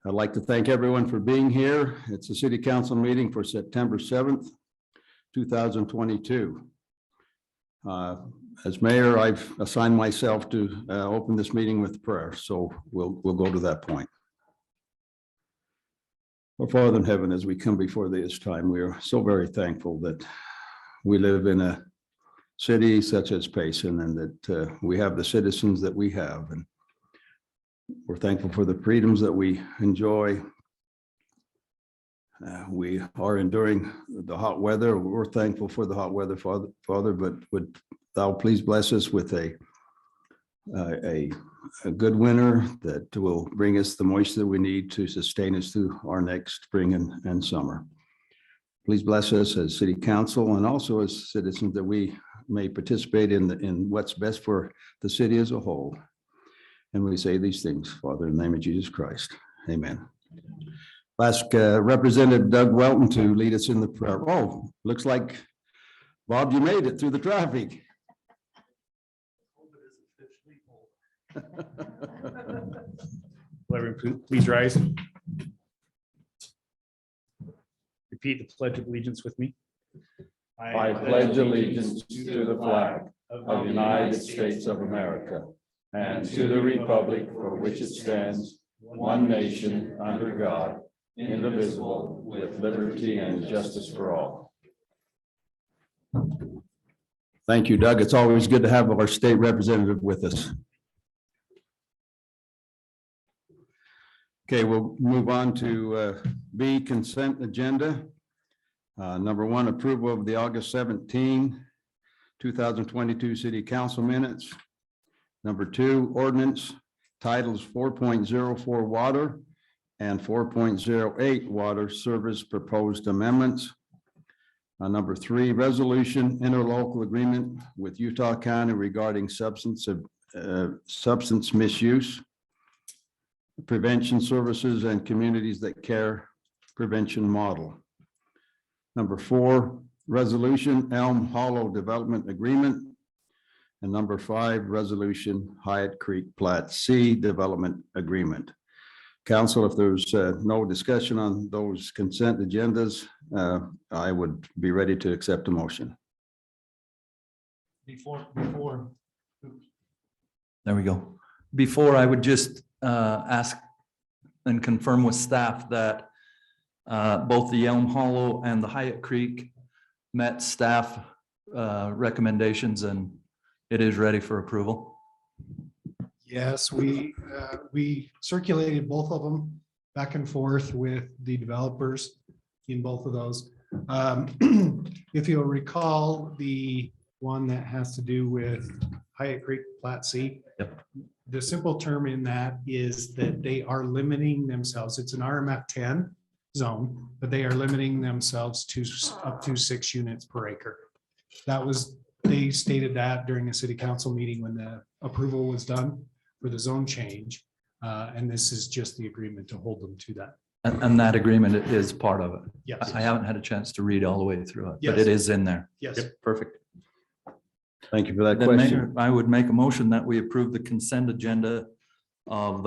I'd like to thank everyone for being here. It's a city council meeting for September 7th, 2022. As mayor, I've assigned myself to open this meeting with prayer, so we'll go to that point. Our Father in heaven, as we come before thee this time, we are so very thankful that we live in a city such as Payson and that we have the citizens that we have. And we're thankful for the freedoms that we enjoy. We are enduring the hot weather. We're thankful for the hot weather, Father, but would thou please bless us with a good winter that will bring us the moisture that we need to sustain us through our next spring and summer. Please bless us as city council and also as citizens that we may participate in what's best for the city as a whole. And we say these things, Father, in the name of Jesus Christ. Amen. I'll ask Representative Doug Welton to lead us in the prayer. Oh, looks like, Bob, you made it through the traffic. Everyone, please rise. Repeat the Pledge of Allegiance with me. I pledge allegiance to the flag of the United States of America and to the republic for which it stands, one nation, under God, indivisible, with liberty and justice for all. Thank you, Doug. It's always good to have our state representative with us. Okay, we'll move on to B, consent agenda. Number one, approval of the August 17, 2022 City Council minutes. Number two, ordinance titles 4.04 water and 4.08 water service proposed amendments. Number three, resolution interlocal agreement with Utah County regarding substance misuse, prevention services and communities that care prevention model. Number four, resolution Elm Hollow Development Agreement. And number five, resolution Hyatt Creek Plat C Development Agreement. Council, if there's no discussion on those consent agendas, I would be ready to accept a motion. There we go. Before, I would just ask and confirm with staff that both the Elm Hollow and the Hyatt Creek met staff recommendations and it is ready for approval. Yes, we circulated both of them back and forth with the developers in both of those. If you'll recall, the one that has to do with Hyatt Creek Plat C. Yep. The simple term in that is that they are limiting themselves. It's an RMF 10 zone, but they are limiting themselves to up to 6 units per acre. They stated that during a city council meeting when the approval was done for the zone change. And this is just the agreement to hold them to that. And that agreement is part of it. Yes. I haven't had a chance to read all the way through it, but Yes. it is in there. Yes. Yep, perfect. Thank you for that Then question. Mayor, I would make a motion that we approve the consent agenda of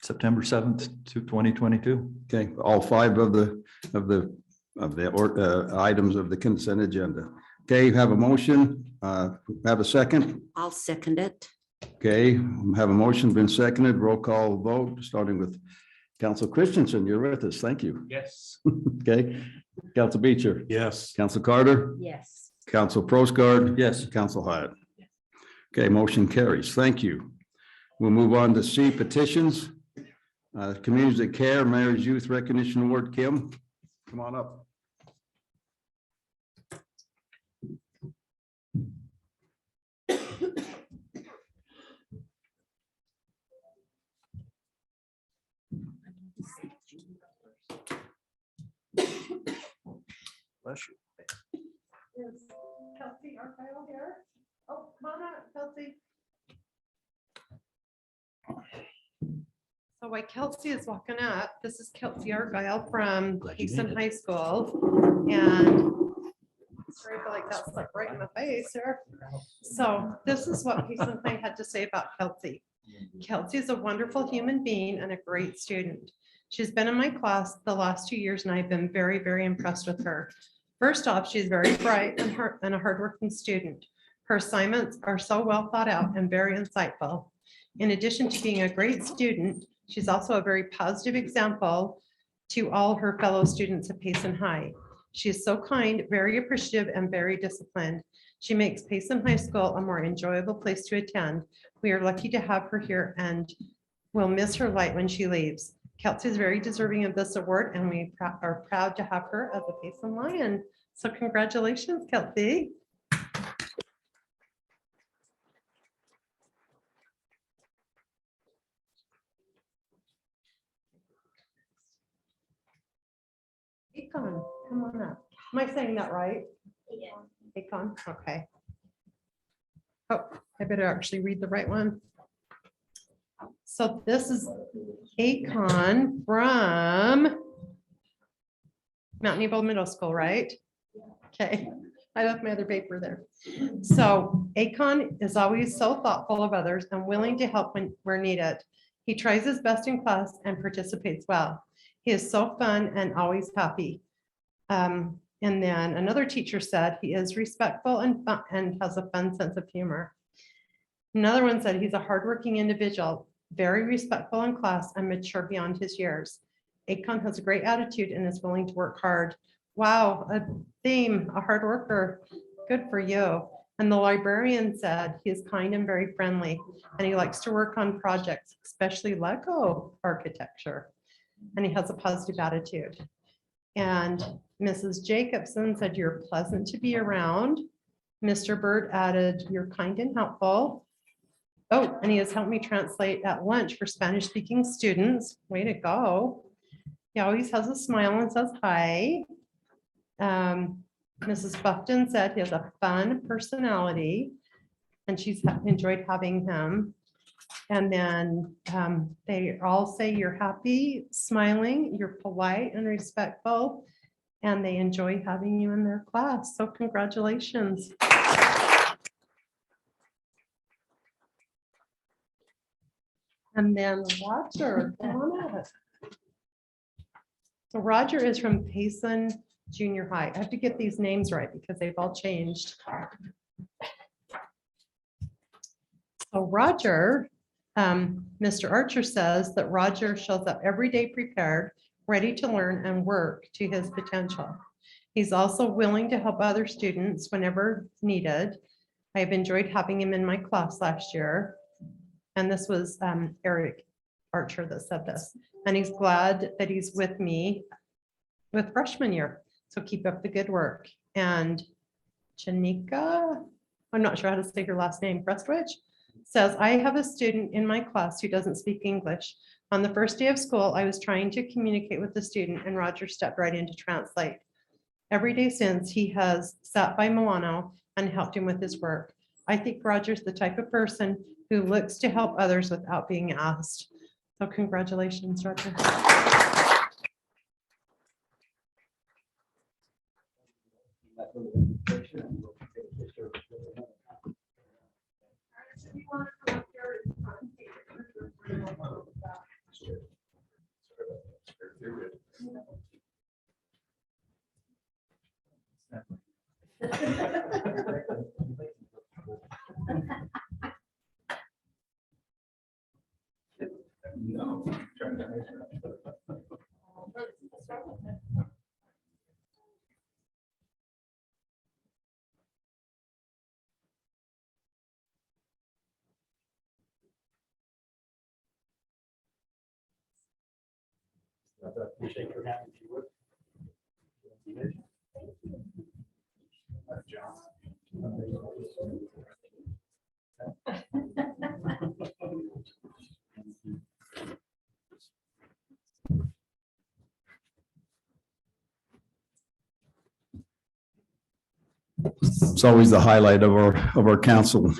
September 7th to 2022. Okay, all five of the items of the consent agenda. Okay, have a motion, have a second. I'll second it. Okay, have a motion been seconded, roll call vote, starting with Council Christensen. You're with us. Thank you. Yes. Okay, Council Beecher. Yes. Council Carter. Yes. Council Prosgaard. Yes. Council Hyatt. Okay, motion carries. Thank you. We'll move on to C, petitions. Communities that Care, Mayor's Youth Recognition Award. Kim, come on up. Bless you. Is Kelsey Argyle here? Oh, come on up, Kelsey. So while Kelsey is walking up, this is Kelsey Argyle from Payson High School. And sorry, I feel like that's like right in the face here. So this is what Payson High had to say about Kelsey. Kelsey is a wonderful human being and a great student. She's been in my class the last 2 years and I've been very, very impressed with her. First off, she's very bright and a hardworking student. Her assignments are so well thought out and very insightful. In addition to being a great student, she's also a very positive example to all her fellow students at Payson High. She is so kind, very appreciative, and very disciplined. She makes Payson High School a more enjoyable place to attend. We are lucky to have her here and will miss her light when she leaves. Kelsey is very deserving of this award and we are proud to have her as a Payson Lion. So congratulations, Kelsey. Akon, come on up. Am I saying that right? Akon, okay. Oh, I better actually read the right one. So this is Akon from Mount Nebo Middle School, right? Okay, I left my other paper there. So Akon is always so thoughtful of others and willing to help when where needed. He tries his best in class and participates well. He is so fun and always happy. And then another teacher said he is respectful and fun and has a fun sense of humor. Another one said he's a hardworking individual, very respectful in class and mature beyond his years. Akon has a great attitude and is willing to work hard. Wow, a theme, a hard worker. Good for you. And the librarian said he is kind and very friendly, and he likes to work on projects, especially Lego architecture. And he has a positive attitude. And Mrs. Jacobson said you're pleasant to be around. Mr. Bird added you're kind and helpful. Oh, and he has helped me translate at lunch for Spanish speaking students. Way to go. He always has a smile and says hi. Mrs. Buffton said he has a fun personality and she's enjoyed having him. And then they all say you're happy, smiling, you're polite and respectful, and they enjoy having you in their class. So congratulations. And then Roger, come on up. So Roger is from Payson Junior High. I have to get these names right because they've all changed. So Roger, Mr. Archer says that Roger shows up every day prepared, ready to learn and work to his potential. He's also willing to help other students whenever needed. I have enjoyed having him in my class last year. And this was Eric Archer that said this. And he's glad that he's with me with freshman year. So keep up the good work. And Janika, I'm not sure how to say her last name, Prestwich, says, I have a student in my class who doesn't speak English. On the first day of school, I was trying to communicate with the student and Roger stepped right in to translate. Every day since, he has sat by Milano and helped him with his work. I think Roger's the type of person who looks to help others without being asked. So congratulations, Roger. No. Shake your hand if you would. John. It's always the highlight of our council,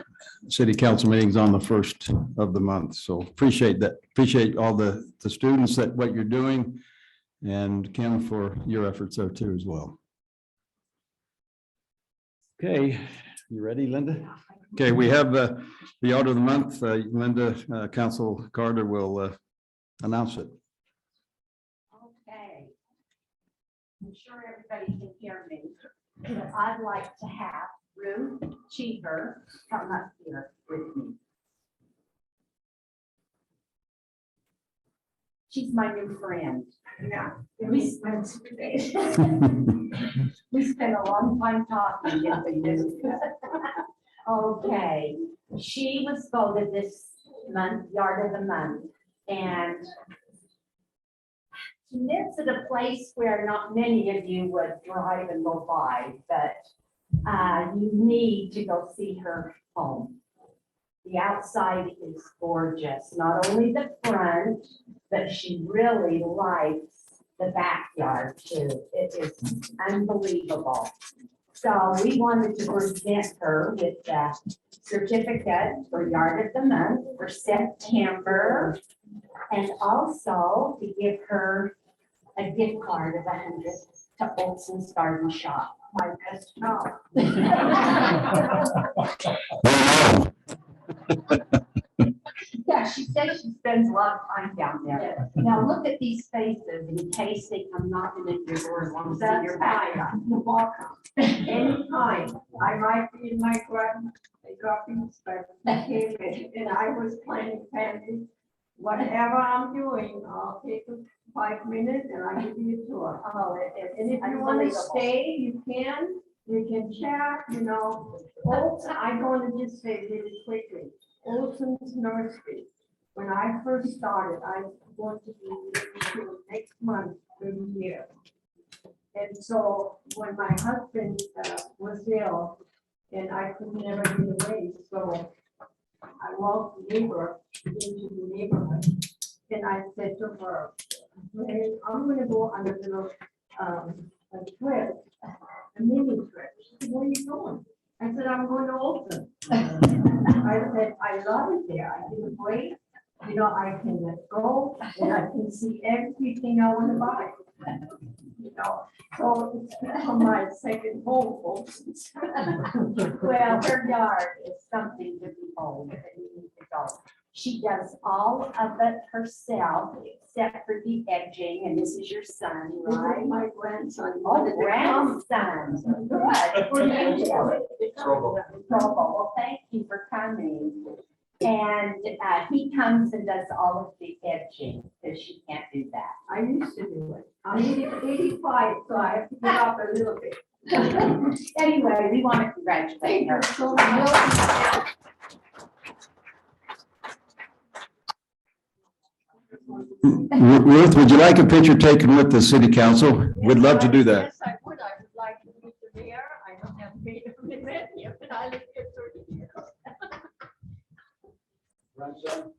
city council meetings on the first of the month. So appreciate that. Appreciate all the students that what you're doing and Kim for your efforts there too as well. Okay, you ready, Linda? Okay, we have the order of the month. Linda, Council Carter will announce it. Okay. I'm sure everybody can hear me, but I'd like to have Ruth Cheever come up here with me. She's my new friend. Yeah. We spent a long time talking. didn't we? Okay, she was voted this month, Yard of the Month, and she lives at a place where not many of you would drive and go by, but you need to go see her home. The outside is gorgeous, not only the front, but she really likes the backyard too. It is unbelievable. So we wanted to present her with the certificate for Yard of the Month for September, and also to give her a gift card of 100 to Olson's Garden Shop, my best shop. Yeah, she says she spends a lot of time down there. Now look at these faces in case they come knocking at your door as long as you're back. You're welcome. Anytime. I might be in my garden, they got these, but and I was planting pansies. Whatever I'm doing, I'll take 5 minutes and I give you a tour. Oh, and if you want to stay, you can. We can chat, you know. Olson, I'm going to just say really quickly. Olson's Nursery. When I first started, I want to be next month for a year. And so when my husband was ill and I could never get away, so I walked the neighbor into the neighborhood and I said to her, "Hey, I'm gonna go on a little a trip, a mini trip." She said, "Where are you going?" I said, "I'm going to Olson." I said, "I love it there. I feel great. You know, I can let go and I can see everything I want to buy." You know, so it's become my second home. Olson. Well, her yard is something to behold. And you need to go. She does all of it herself, except for the edging, and this is your son, right? My grandson. Oh, grandson. Good. Well, thank you for coming. And he comes and does all of the edging, because she can't do that. I used to do it. I'm 85, so I have to get up a little bit. Anyway, we want to congratulate her. Ruth, would you like a picture taken with the city council? We'd love to do that. Yes, I would. I would like to meet the mayor. I don't have made him, but I live here 30 years. Grandson?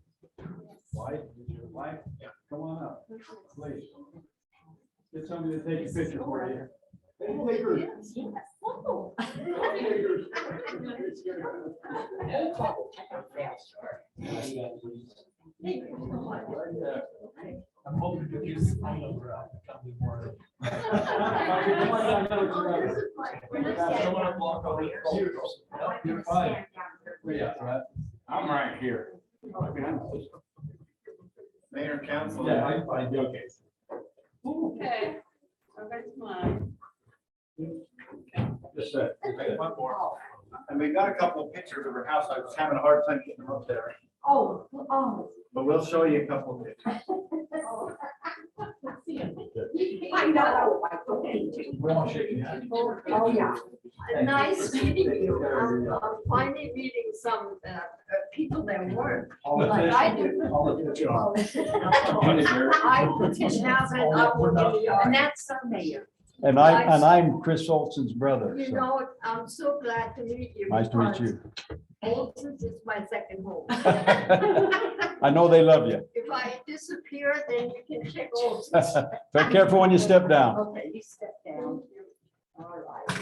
Wife, is your wife? Yeah. Come on up, please. Get somebody to take a picture for you. Hey, Baker. Yes. Oh. I'm hoping to get some over out the company more. You're fine. Yeah, right. I'm right here. Mayor, council. Yeah, I'm fine. Okay. Okay. So that's mine. Just a second. One more. And we got a couple of pictures of her house. I was having a hard time getting them up there, Oh. but we'll show you a couple of pictures. I know. We're all shaking hands. Oh, yeah. Nice meeting you. I'm finally meeting some people that work like I do. I petition out and I work in the And yard. that's our mayor. And I'm Chris Olson's brother. You So know, I'm so glad to meet you. nice to meet you. Olson's is my second home. I know they love you. If I disappear, then you can check Olson's. Be careful when you step down. Okay, you step down. All right.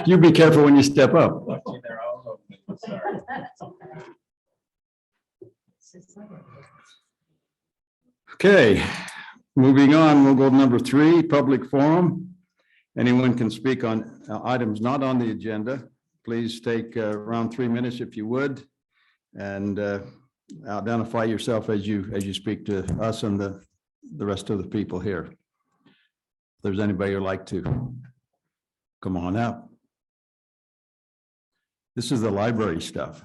You be careful when you step up. Okay, moving on, we'll go to number 3, public forum. Anyone can speak on items not on the agenda. Please take around 3 minutes if you would. And identify yourself as you speak to us and the rest of the people here. If there's anybody who'd like to come on up. This is the library stuff.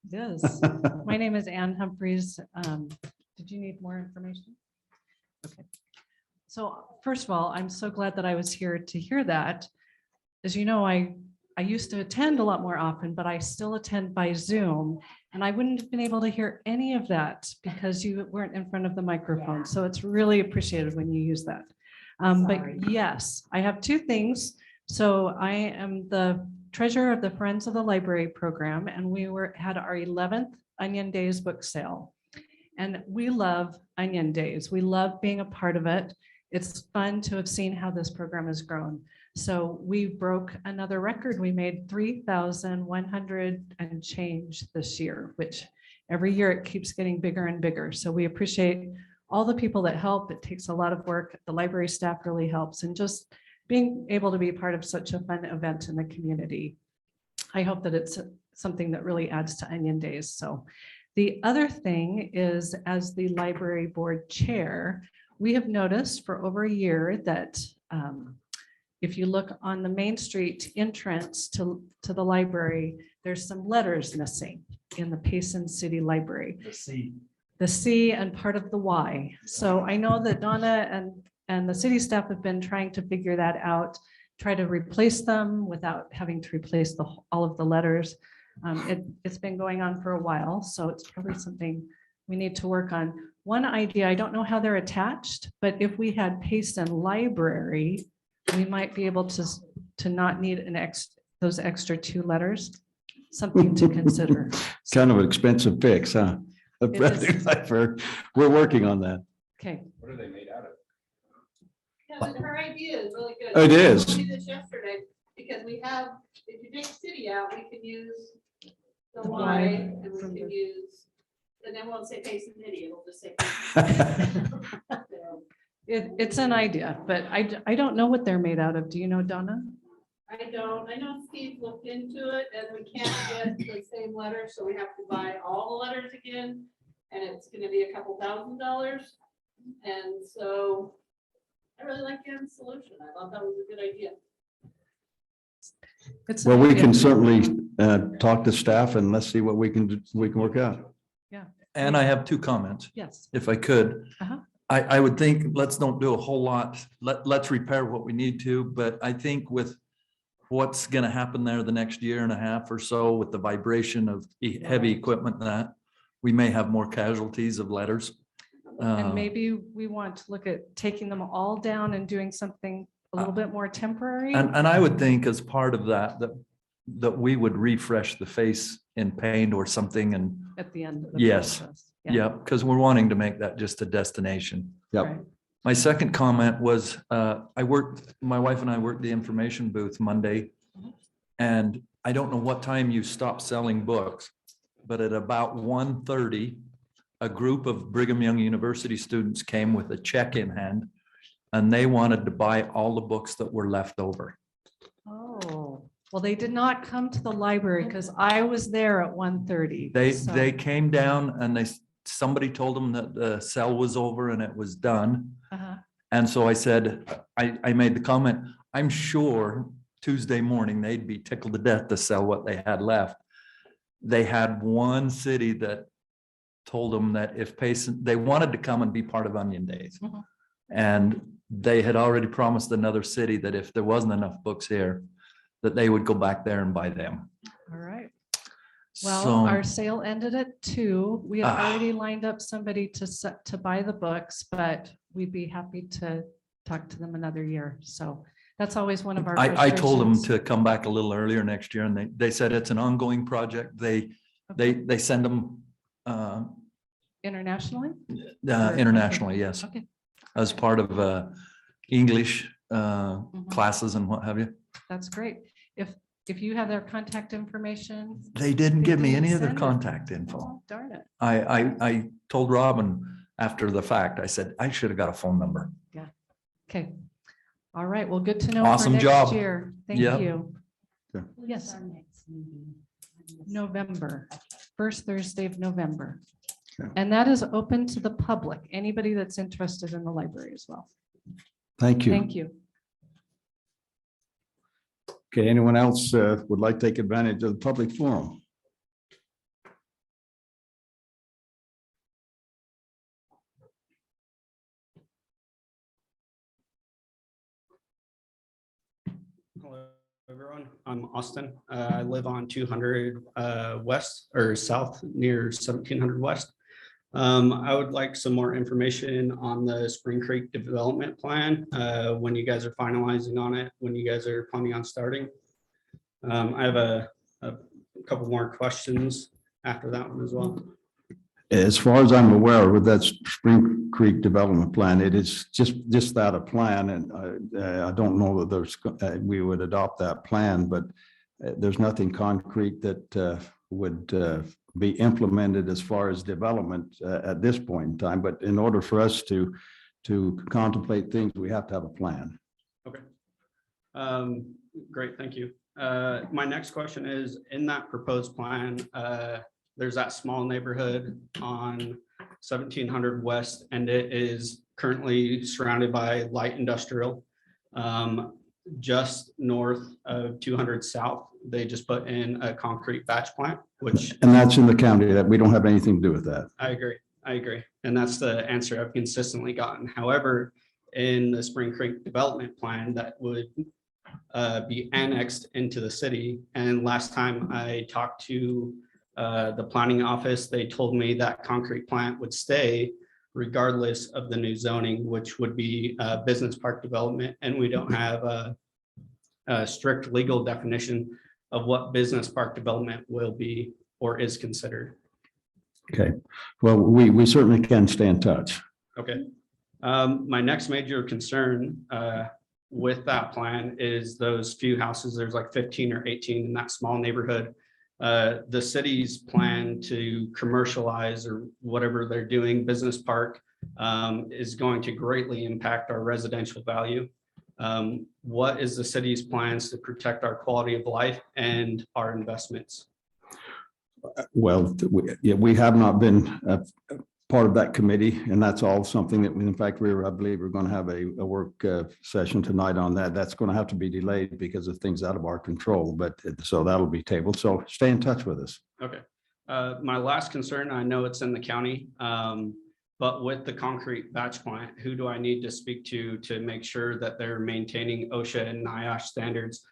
Yes. My name is Ann Humphreys. Did you need more information? Okay. So first of all, I'm so glad that I was here to hear that. As you know, I used to attend a lot more often, but I still attend by Zoom. And I wouldn't have been able to hear any of that because you weren't in front of the microphone. So it's really appreciated when you use that. But yes, I have two things. So I am the treasurer of the Friends of the Library program, and we had our 11th Onion Days book sale. And we love Onion Days. We love being a part of it. It's fun to have seen how this program has grown. So we broke another record. We made 3,100 and change this year, which every year it keeps getting bigger and bigger. So we appreciate all the people that help. It takes a lot of work. The library staff really helps, and just being able to be part of such a fun event in the community. I hope that it's something that really adds to Onion Days. So the other thing is, as the library board chair, we have noticed for over a year that if you look on the Main Street entrance to the library, there's some letters missing in the Payson City Library. The C and part of the Y. So I know that Donna and the city staff have been trying to figure that out, try to replace them without having to replace all of the letters. It's been going on for a while, so it's probably something we need to work on. One idea, I don't know how they're attached, but if we had Payson Library, we might be able to not need those extra 2 letters. Something to consider. Kind of an expensive fix, huh? is. We're working on that. Okay, What are they made out of? Yeah, but her idea is really good. It is. We did this yesterday, because we have, if you take city out, we can use the Y, and we can use, and then won't say Payson City, it'll just say. Payson. So, it's an idea, but I don't know what they're made out of. Do you know, Donna? I know Steve looked into it, and we can't get the same letter, so we have to buy all the letters again, and it's gonna be a couple $1,000s. And so I really like Ann's solution. I thought that was a good idea. It's Well, an we idea. can certainly talk to staff and let's see what we can work out. And I have 2 comments, Yes. if I could. Uh-huh. I would think, let's don't do a whole lot. Let's repair what we need to, but I think with what's gonna happen there the next year and a half or so with the vibration of heavy equipment and that, we may have more casualties of letters. And maybe we want to look at taking them all down and doing something a little bit more temporary. And I would think as part of that we would refresh the face in paint or something and, At the end of the Yes. process. yeah, because we're wanting to make that just a destination. Yep. Right. My second comment was, my wife and I worked the information booth Monday. And I don't know what time you stopped selling books, but at about 1:30, a group of Brigham Young University students came with a check in hand. And they wanted to buy all the books that were left over. Oh, well, they did not come to the library because I was there at 1:30. They came down and somebody told them that the sale was over and it was done. Uh-huh. And so I said, I made the comment, I'm sure Tuesday morning, they'd be tickled to death to sell what they had left. They had one city that told them that if Payson, they wanted to come and be part of Onion Days. Mhm. And they had already promised another city that if there wasn't enough books here, that they would go back there and buy them. All right. Well, So, our sale ended at 2. We had Ah. already lined up somebody to buy the books, but we'd be happy to talk to them another year. So that's always one of our. I told them frustrations. to come back a little earlier next year and they said it's an ongoing project. They send them Internationally? internationally, yes, Okay. as part of English Mhm. classes and what have you. That's great. If you have their contact information. They didn't They give me didn't any of their send it. contact info. Oh, darn it. I told Robin after the fact, I said, I should have got a phone number. Okay. All right, well, good to know for Awesome next job. year. Thank Yep. you. Sure. Yes. November, first Thursday of November. Okay. And that is open to the public, anybody that's interested in the library as well. Thank you. Thank you. Okay, anyone else would like to take advantage of the public forum? Hello, everyone. I'm Austin. I live on 200 West or South near 1700 West. I would like some more information on the Spring Creek development plan, when you guys are finalizing on it, when you guys are planning on starting. I have a couple more questions after that one as well. As far as I'm aware, with that Spring Creek development plan, it is just that, a plan, and I don't know that we would adopt that plan, but there's nothing concrete that would be implemented as far as development at this point in time. But in order for us to contemplate things, we have to have a plan. Okay. Great, thank you. My next question is, in that proposed plan, there's that small neighborhood on 1700 West, and it is currently surrounded by light industrial. Just north of 200 South, they just put in a concrete batch plant, which. And that's in the county, that we don't have anything to do with that. I agree. And that's the answer I've consistently gotten. However, in the Spring Creek development plan, that would be annexed into the city. And last time I talked to the planning office, they told me that concrete plant would stay regardless of the new zoning, which would be business park development. And we don't have a strict legal definition of what business park development will be or is considered. Okay, well, we certainly can stay in touch. Okay. My next major concern with that plan is those few houses. There's like 15 or 18 in that small neighborhood. The city's plan to commercialize or whatever they're doing, business park, is going to greatly impact our residential value. What is the city's plans to protect our quality of life and our investments? Well, we have not been part of that committee, and that's all something that, in fact, I believe we're going to have a work session tonight on that. That's going to have to be delayed because of things out of our control, but so that'll be tabled. So stay in touch with us. Okay. My last concern, I know it's in the county, but with the concrete batch plant, who do I need to speak to make sure that they're maintaining OSHA and NIOSH standards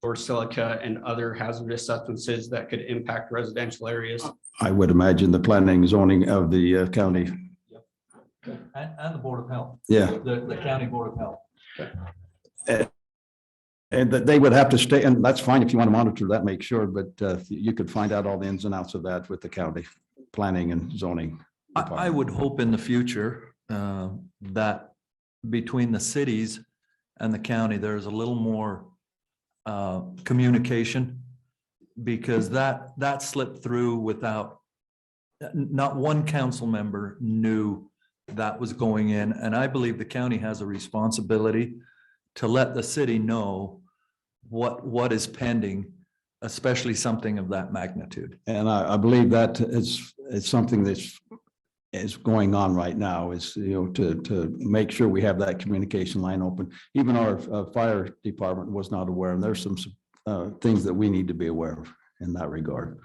for silica and other hazardous substances that could impact residential areas? I would imagine the planning zoning of the county. And the Board of Health. Yeah. The County Board of Health. And that they would have to stay, and that's fine if you want to monitor that, make sure, but you could find out all the ins and outs of that with the county planning and zoning. I would hope in the future that between the cities and the county, there's a little more communication, because that slipped through without, not one council member knew that was going in. And I believe the county has a responsibility to let the city know what is pending, especially something of that magnitude. And I believe that is something that's going on right now, is, to make sure we have that communication line open. Even our fire department was not aware, and there's some things that we need to be aware of in that regard.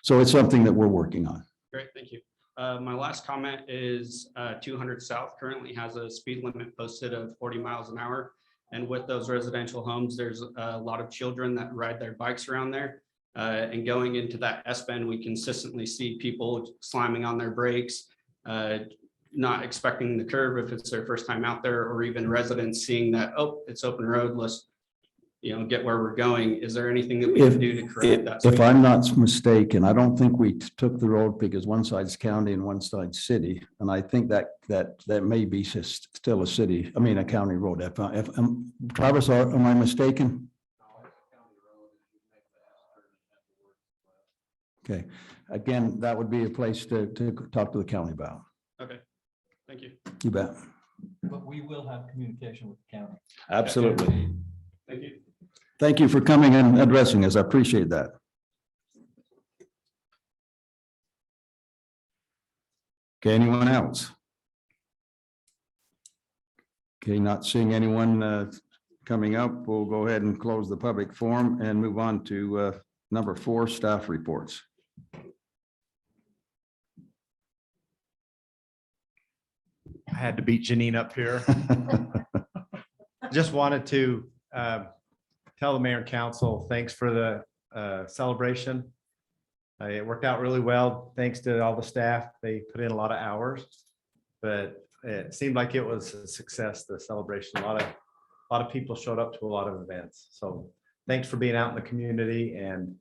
So it's something that we're working on. Great, thank you. My last comment is 200 South currently has a speed limit posted of 40 miles an hour. And with those residential homes, there's a lot of children that ride their bikes around there. And going into that S-bend, we consistently see people slamming on their brakes, not expecting the curve if it's their first time out there, or even residents seeing that, oh, it's open road, let's get where we're going. Is there anything that we can do to correct that? If I'm not mistaken, I don't think we took the road because one side's county and one side's city. And I think that may be still a city, a county road. If Travis, am I mistaken? Okay, again, that would be a place to talk to the county about. Okay, thank you. You bet. but we will have communication with the county. Absolutely. Thank you. Thank you for coming and addressing us. I appreciate that. Okay, anyone else? Okay, not seeing anyone coming up, we'll go ahead and close the public forum and move on to number 4, staff reports. I had to beat Janine up here. Just wanted to tell the mayor and council, thanks for the celebration. It worked out really well, thanks to all the staff. They put in a lot of hours, but it seemed like it was a success, the celebration. A lot of people showed up to a lot of events. So thanks for being out in the community, and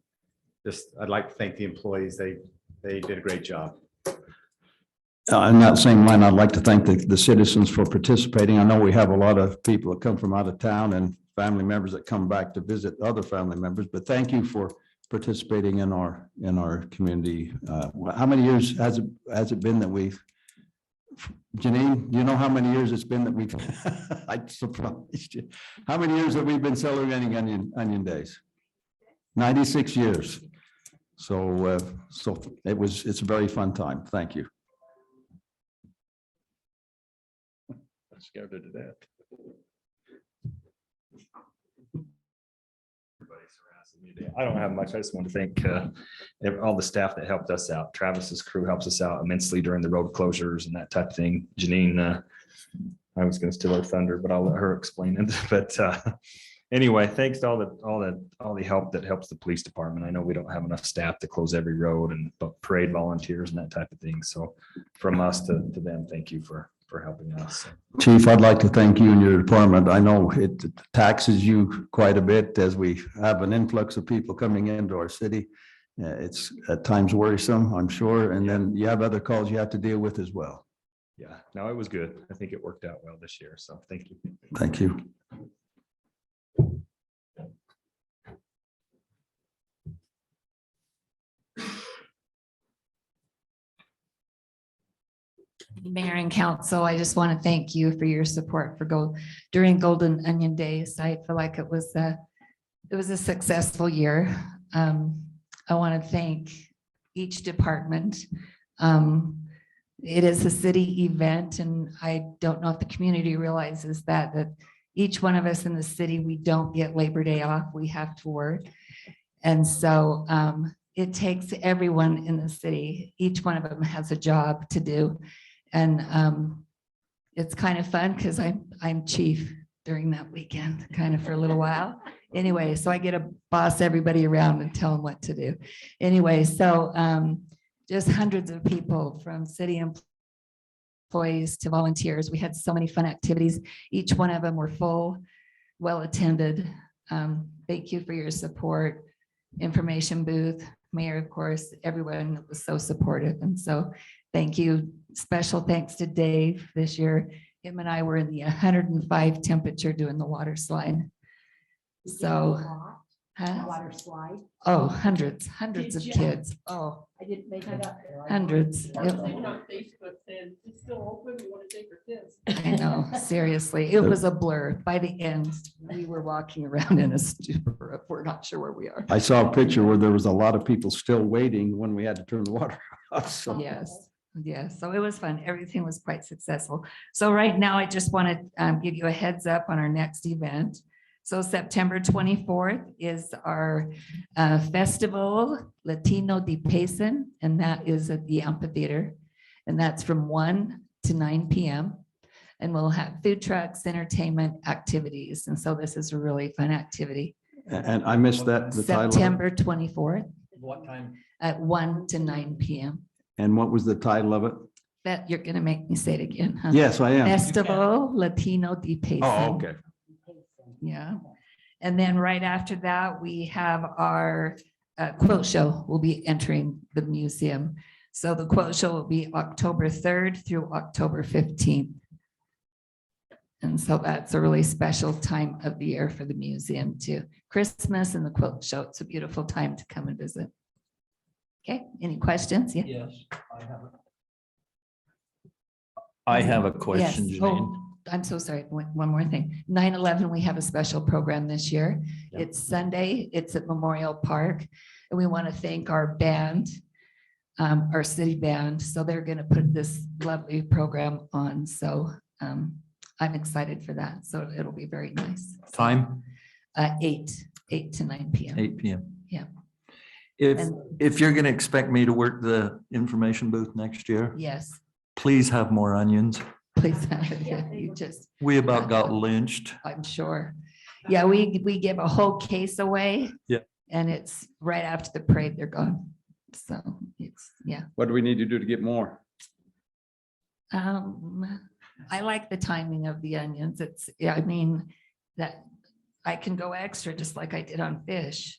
just, I'd like to thank the employees. They did a great job. In that same line, I'd like to thank the citizens for participating. I know we have a lot of people that come from out of town and family members that come back to visit other family members, but thank you for participating in our community. How many years has it been that we've, Janine, do you know how many years it's been that we've, I surprised you. How many years have we been celebrating Onion Days? 96 years. So it's a very fun time. Thank you. I scared her to death. Everybody's harassing me today. I don't have much. I just want to thank all the staff that helped us out. Travis's crew helps us out immensely during the road closures and that type of thing. Janine, I was going to steal her thunder, but I'll let her explain it. But anyway, thanks to all the help that helps the police department. I know we don't have enough staff to close every road and parade volunteers and that type of thing. So from us to them, thank you for helping us. Chief, I'd like to thank you and your department. I know it taxes you quite a bit as we have an influx of people coming into our city. It's at times worrisome, I'm sure, and then you have other calls you have to deal with as well. Yeah, no, it was good. I think it worked out well this year. So thank you. Thank you. Mayor and council, I just want to thank you for your support during Golden Onion Days. I feel like it was a successful year. I want to thank each department. It is a city event, and I don't know if the community realizes that each one of us in the city, we don't get Labor Day off. We have to work. And so it takes everyone in the city. Each one of them has a job to do. And it's kind of fun because I'm chief during that weekend, kind of for a little while. Anyway, so I get to boss everybody around and tell them what to do. Anyway, so just hundreds of people from city employees to volunteers. We had so many fun activities. Each one of them were full, well attended. Thank you for your support. Information booth, mayor, of course, everyone was so supportive. And so thank you. Special thanks to Dave this year. Him and I were in the 105 temperature doing the water slide. So, Water slide. oh, hundreds of you? kids. Oh, I didn't make it up there. hundreds. I was thinking on Facebook saying, it's still open, you want to take your kids. I know, seriously, it was a blur. By the end, we were walking around in a stupor. We're not sure where we are. I saw a picture where there was a lot of people still waiting when we had to turn the water off. So Yes, yes. So it was fun. Everything was quite successful. So right now, I just want to give you a heads up on our next event. So September 24th is our festival, Latino de Payson, and that is at the amphitheater. And that's from 1 to 9 p.m. And we'll have food trucks, entertainment, activities. And so this is a really fun activity. and I missed that. The title of it. September 24th What time? at 1 to 9 p.m. And what was the title of it? That you're going to make me say it again, huh? Yes, I am. Festival Latino de Payson. Oh, okay. Yeah. And then right after that, we have our quilt show. We'll be entering the museum. So the quilt show will be October 3rd through October 15th. And so that's a really special time of the year for the museum too. Christmas and the quilt show. It's a beautiful time to come and visit. Okay, any questions? Yeah. Yes, I have a question, Yes. Janine. I'm so sorry, one more thing. 9/11, we have a special program this year. Yeah. It's Sunday, it's at Memorial Park, and we want to thank our band, our city band. So they're going to put this lovely program on. So I'm excited for that. So it'll be very nice. Time, 8 to 9 p.m. 8 p.m. Yeah. If, And- if you're going to expect me to work the information booth next year, Yes, please have more onions. please. You just, We about got lynched. I'm sure. Yeah, we give a whole case away. Yeah. And it's right after the parade, they're gone. So it's, yeah. What do we need to do to get more? I like the timing of the onions. It's, yeah, I mean, that I can go extra just like I did on fish.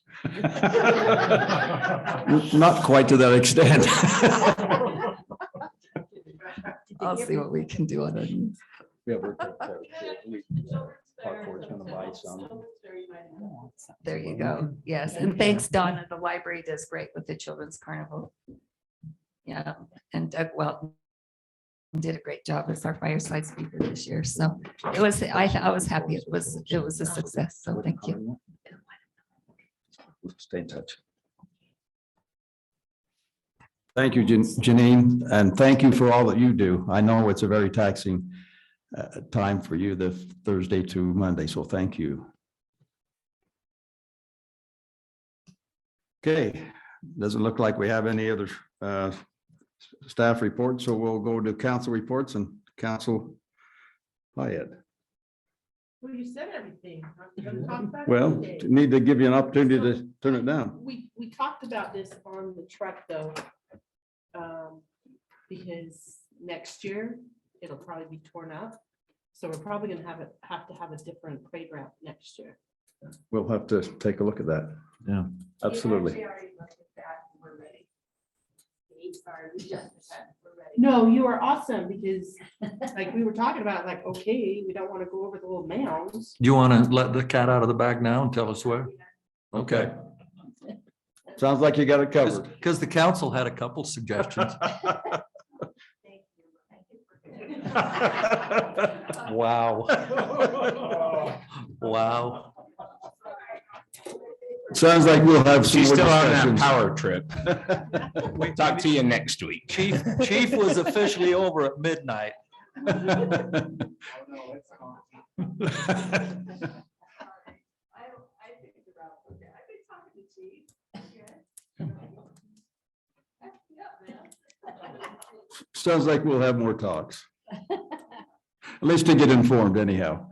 Not quite to that extent. I'll see what we can do on onions. Yeah, Parkboard's gonna buy some. There you go. Yes, and thanks, Donna. The library does great with the Children's Carnival. Yeah, and Doug Welton did a great job as our fireside speaker this year. So it was, I was happy. It was a success. So thank you. Stay in touch. Thank you, Janine, and thank you for all that you do. I know it's a very taxing time for you, the Thursday to Monday, so thank you. Okay, doesn't look like we have any other staff reports, so we'll go to council reports and council Hyatt. Well, you said everything. I'm gonna talk about it Well, today. need to give you an opportunity to turn it down. We talked about this on the truck though. Because next year it'll probably be torn up. So we're probably gonna have to have a different parade route next year. We'll have to take a look at that. Yeah. Absolutely. No, you are awesome because like we were talking about, like, okay, we don't want to go over the little mounds. Do you want to let the cat out of the bag now and tell us where? Okay. Sounds like you got it covered. Because the council had a couple suggestions. Wow. Wow. Sounds like we'll have some She's more still on that discussions. power trip. We'll talk to you next week. Chief was officially over at midnight. Sounds like we'll have more talks. At least to get informed anyhow.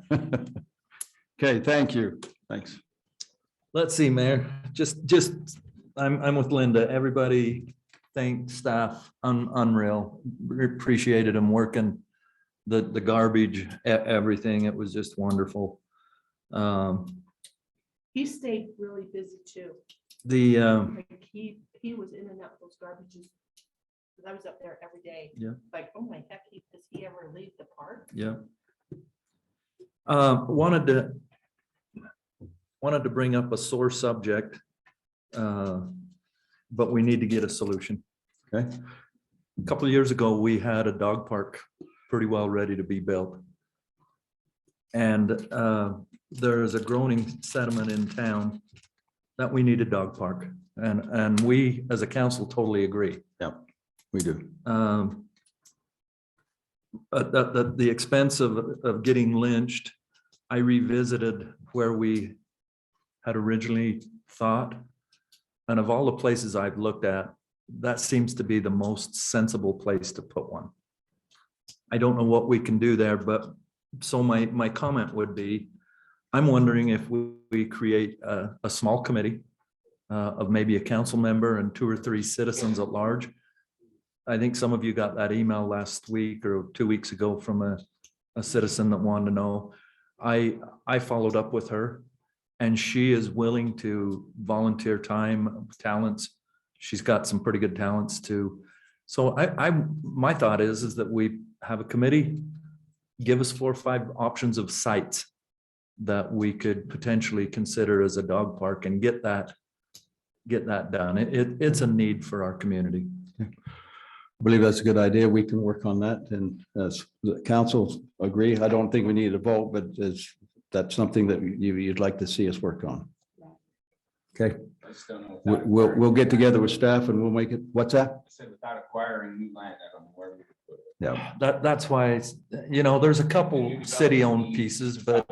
Okay, thank you. Thanks. Let's see, Mayor, I'm with Linda. Everybody thank staff, unreal. We appreciated them working the garbage, everything. It was just wonderful. He stayed really busy too. The, Like he was in and out of those garbages. 'Cause I was up there every day. Yeah. Like, oh my heck, does he ever leave the park? yeah. Wanted to bring up a sore subject, but we need to get a solution. Okay. A couple of years ago, we had a dog park pretty well ready to be built. And there is a groaning sentiment in town that we need a dog park. And we, as a council, totally agree. Yeah, we do. But the expense of getting lynched, I revisited where we had originally thought. And of all the places I've looked at, that seems to be the most sensible place to put one. I don't know what we can do there, but so my comment would be, I'm wondering if we create a small committee of maybe a council member and 2 or 3 citizens at large. I think some of you got that email last week or 2 weeks ago from a citizen that wanted to know. I followed up with her and she is willing to volunteer time, talents. She's got some pretty good talents too. So my thought is that we have a committee, give us 4 or 5 options of sites that we could potentially consider as a dog park and get that done. It's a need for our community. believe that's a good idea. We can work on that, and as the council agree, I don't think we need a vote, but that's something that you'd like to see us work on. Okay, we'll get together with staff and we'll make it, what's that? I said without acquiring new land, I don't know where we could put it. Yeah, That's why, there's a couple city-owned pieces, but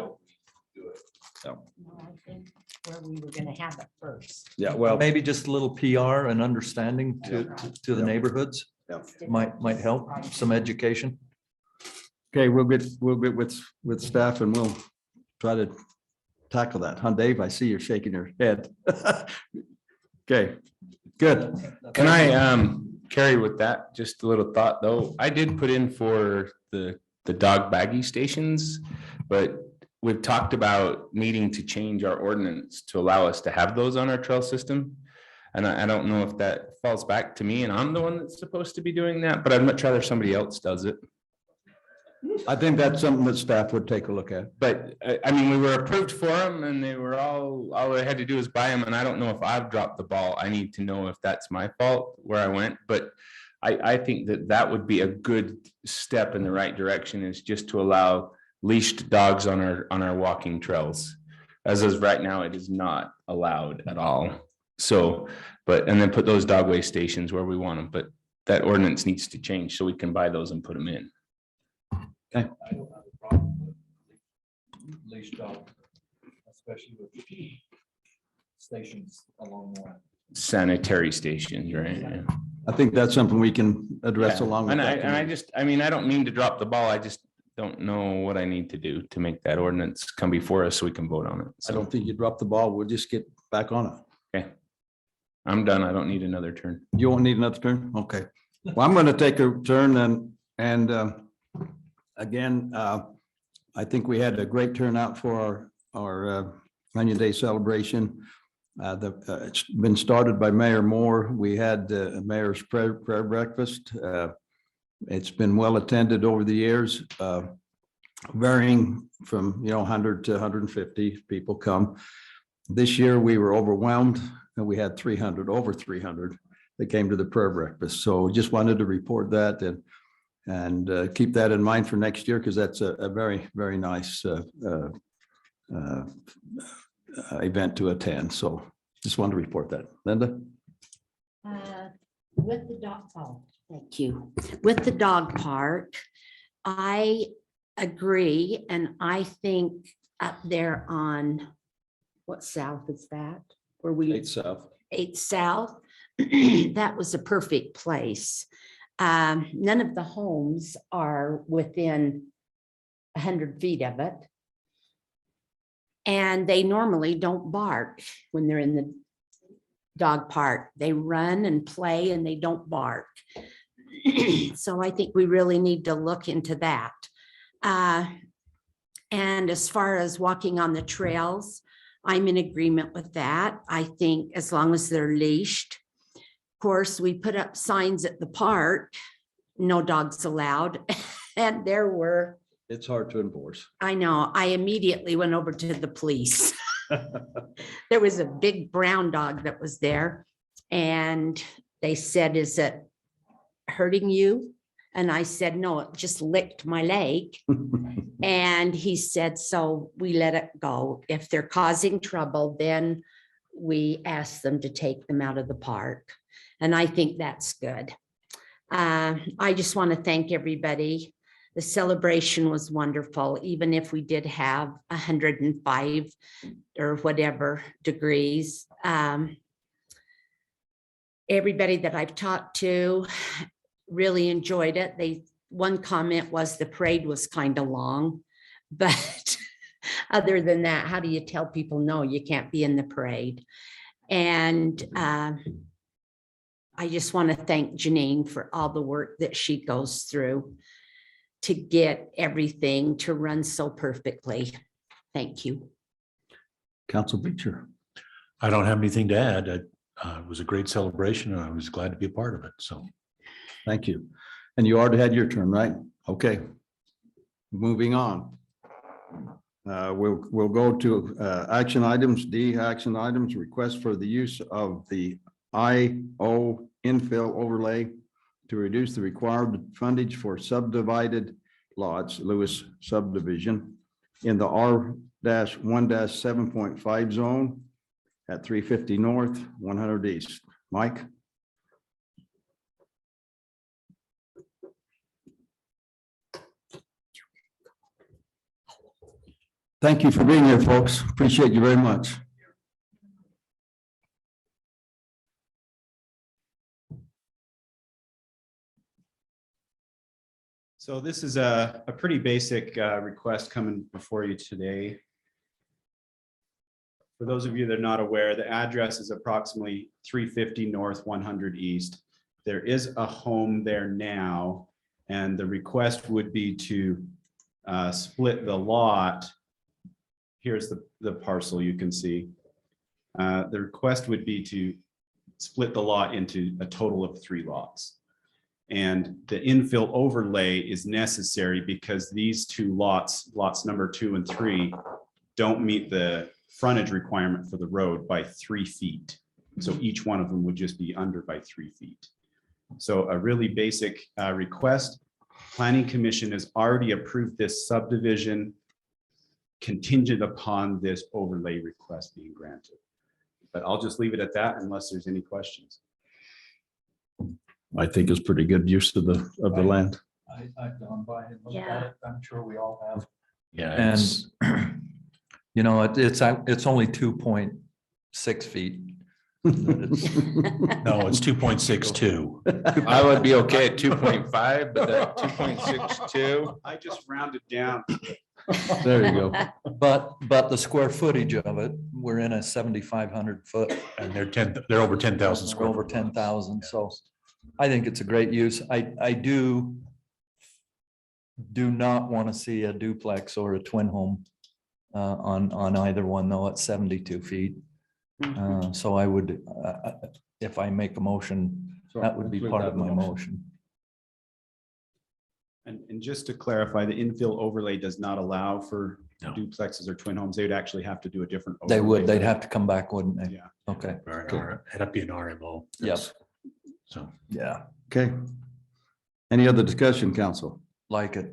Where we were gonna have it first. yeah, well, maybe just a little PR and understanding to the Yeah. neighborhoods might help, some education. okay, we'll get with staff and we'll try to tackle that. Huh, Dave? I see you're shaking your head. Okay, good. Can I carry with that, just a little thought though? I did put in for the dog baggie stations, but we've talked about needing to change our ordinance to allow us to have those on our trail system. And I don't know if that falls back to me and I'm the one that's supposed to be doing that, but I'd much rather somebody else does it. I think that's something that staff would take a look at. But I mean, we were approved for them and they were all they had to do was buy them. And I don't know if I've dropped the ball. I need to know if that's my fault where I went. But I think that would be a good step in the right direction, is just to allow leashed dogs on our walking trails. As of right now, it is not allowed at all. So, and then put those dog waste stations where we want them. But that ordinance needs to change so we can buy those and put them in. Okay. I don't have a problem with leashed dog, especially with stations along the line. Sanitary stations, right? Yeah. I think that's something we can address Yeah. along with And that. I don't mean to drop the ball. I just don't know what I need to do to make that ordinance come before us so we can vote on it. I So, don't think you dropped the ball. We'll just get back on it. okay. I'm done. I don't need another turn. You won't need another turn? Okay. Well, I'm going to take a turn and again, I think we had a great turnout for our Onion Day celebration. It's been started by Mayor Moore. We had the mayor's prayer breakfast. It's been well attended over the years, varying from 100 to 150 people come. This year we were overwhelmed and we had over 300 that came to the prayer breakfast. So just wanted to report that and keep that in mind for next year, because that's a very, very nice event to attend. So just wanted to report that. Linda? With the dog, thank you. With the dog park, I agree, and I think up there on, what south is that? Where we? 8 South. 8 South, that was a perfect place. None of the homes are within 100 feet of it. And they normally don't bark when they're in the dog park. They run and play and they don't bark. So I think we really need to look into that. And as far as walking on the trails, I'm in agreement with that. I think as long as they're leashed. Of course, we put up signs at the park, no dogs allowed, and there were. It's hard to enforce. I know, I immediately went over to the police. There was a big brown dog that was there, and they said, "Is it hurting you?" And I said, "No, it just licked my leg." And he said, "So we let it go. If they're causing trouble, then we ask them to take them out of the park." And I think that's good. I just want to thank everybody. The celebration was wonderful, even if we did have 105 or whatever degrees. Everybody that I've talked to really enjoyed it. One comment was the parade was kind of long, but other than that, how do you tell people, no, you can't be in the parade? And I just want to thank Janine for all the work that she goes through to get everything to run so perfectly. Thank you. Council Beecher. I don't have anything to add. It was a great celebration and I was glad to be a part of it. So. Thank you. And you already had your turn, right? Okay. Moving on. We'll go to action items. D, action items, request for the use of the IO infill overlay to reduce the required frontage for subdivided lots, Lewis subdivision, in the R-1-7.5 zone at 350 north, 100 east. Mike? Thank you for being here, folks. Appreciate you very much. So this is a pretty basic request coming before you today. For those of you that are not aware, the address is approximately 350 north, 100 east. There is a home there now, and the request would be to split the lot. Here's the parcel you can see. The request would be to split the lot into a total of 3 lots. And the infill overlay is necessary because these 2 lots, lots number 2 and 3, don't meet the frontage requirement for the road by 3 feet. So each one of them would just be under by 3 feet. So a really basic request. Planning Commission has already approved this subdivision contingent upon this overlay request being granted. But I'll just leave it at that unless there's any questions. I think it's pretty good use of the land. I've gone by and looked Yeah. at it. I'm sure we all have. Yeah. And, it's- you know, it's only 2.6 feet. No, it's 2.62. I would be okay at 2.5, but that 2.62. I just rounded down. There you go. But the square footage of it, we're in a 7,500 foot. And they're over 10,000 We're square. over foot. 10,000, so I think it's a great use. I do not want to see a duplex or a twin home on either one, though, at 72 feet. So I would, if I make a motion, that would be part of my motion. And just to clarify, the infill overlay does not allow for No. duplexes or twin homes. They would actually have to do a different. They would, overlay. they'd have to come back, wouldn't they? Yeah. Okay, It'd be an RMO. Yep. So. yeah, Okay. Any other discussion, council? like it.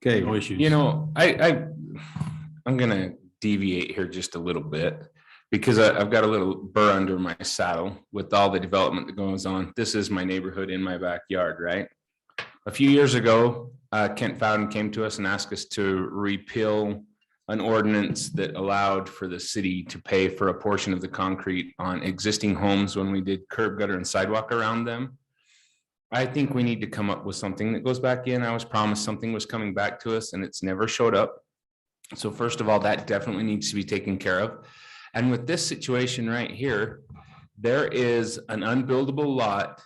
Okay. No issues. You know, I'm gonna deviate here just a little bit because I've got a little burr under my saddle with all the development that goes on. This is my neighborhood in my backyard, right? A few years ago, Kent Fowden came to us and asked us to repeal an ordinance that allowed for the city to pay for a portion of the concrete on existing homes when we did curb, gutter, and sidewalk around them. I think we need to come up with something that goes back in. I was promised something was coming back to us and it's never showed up. So first of all, that definitely needs to be taken care of. And with this situation right here, there is an unbuildable lot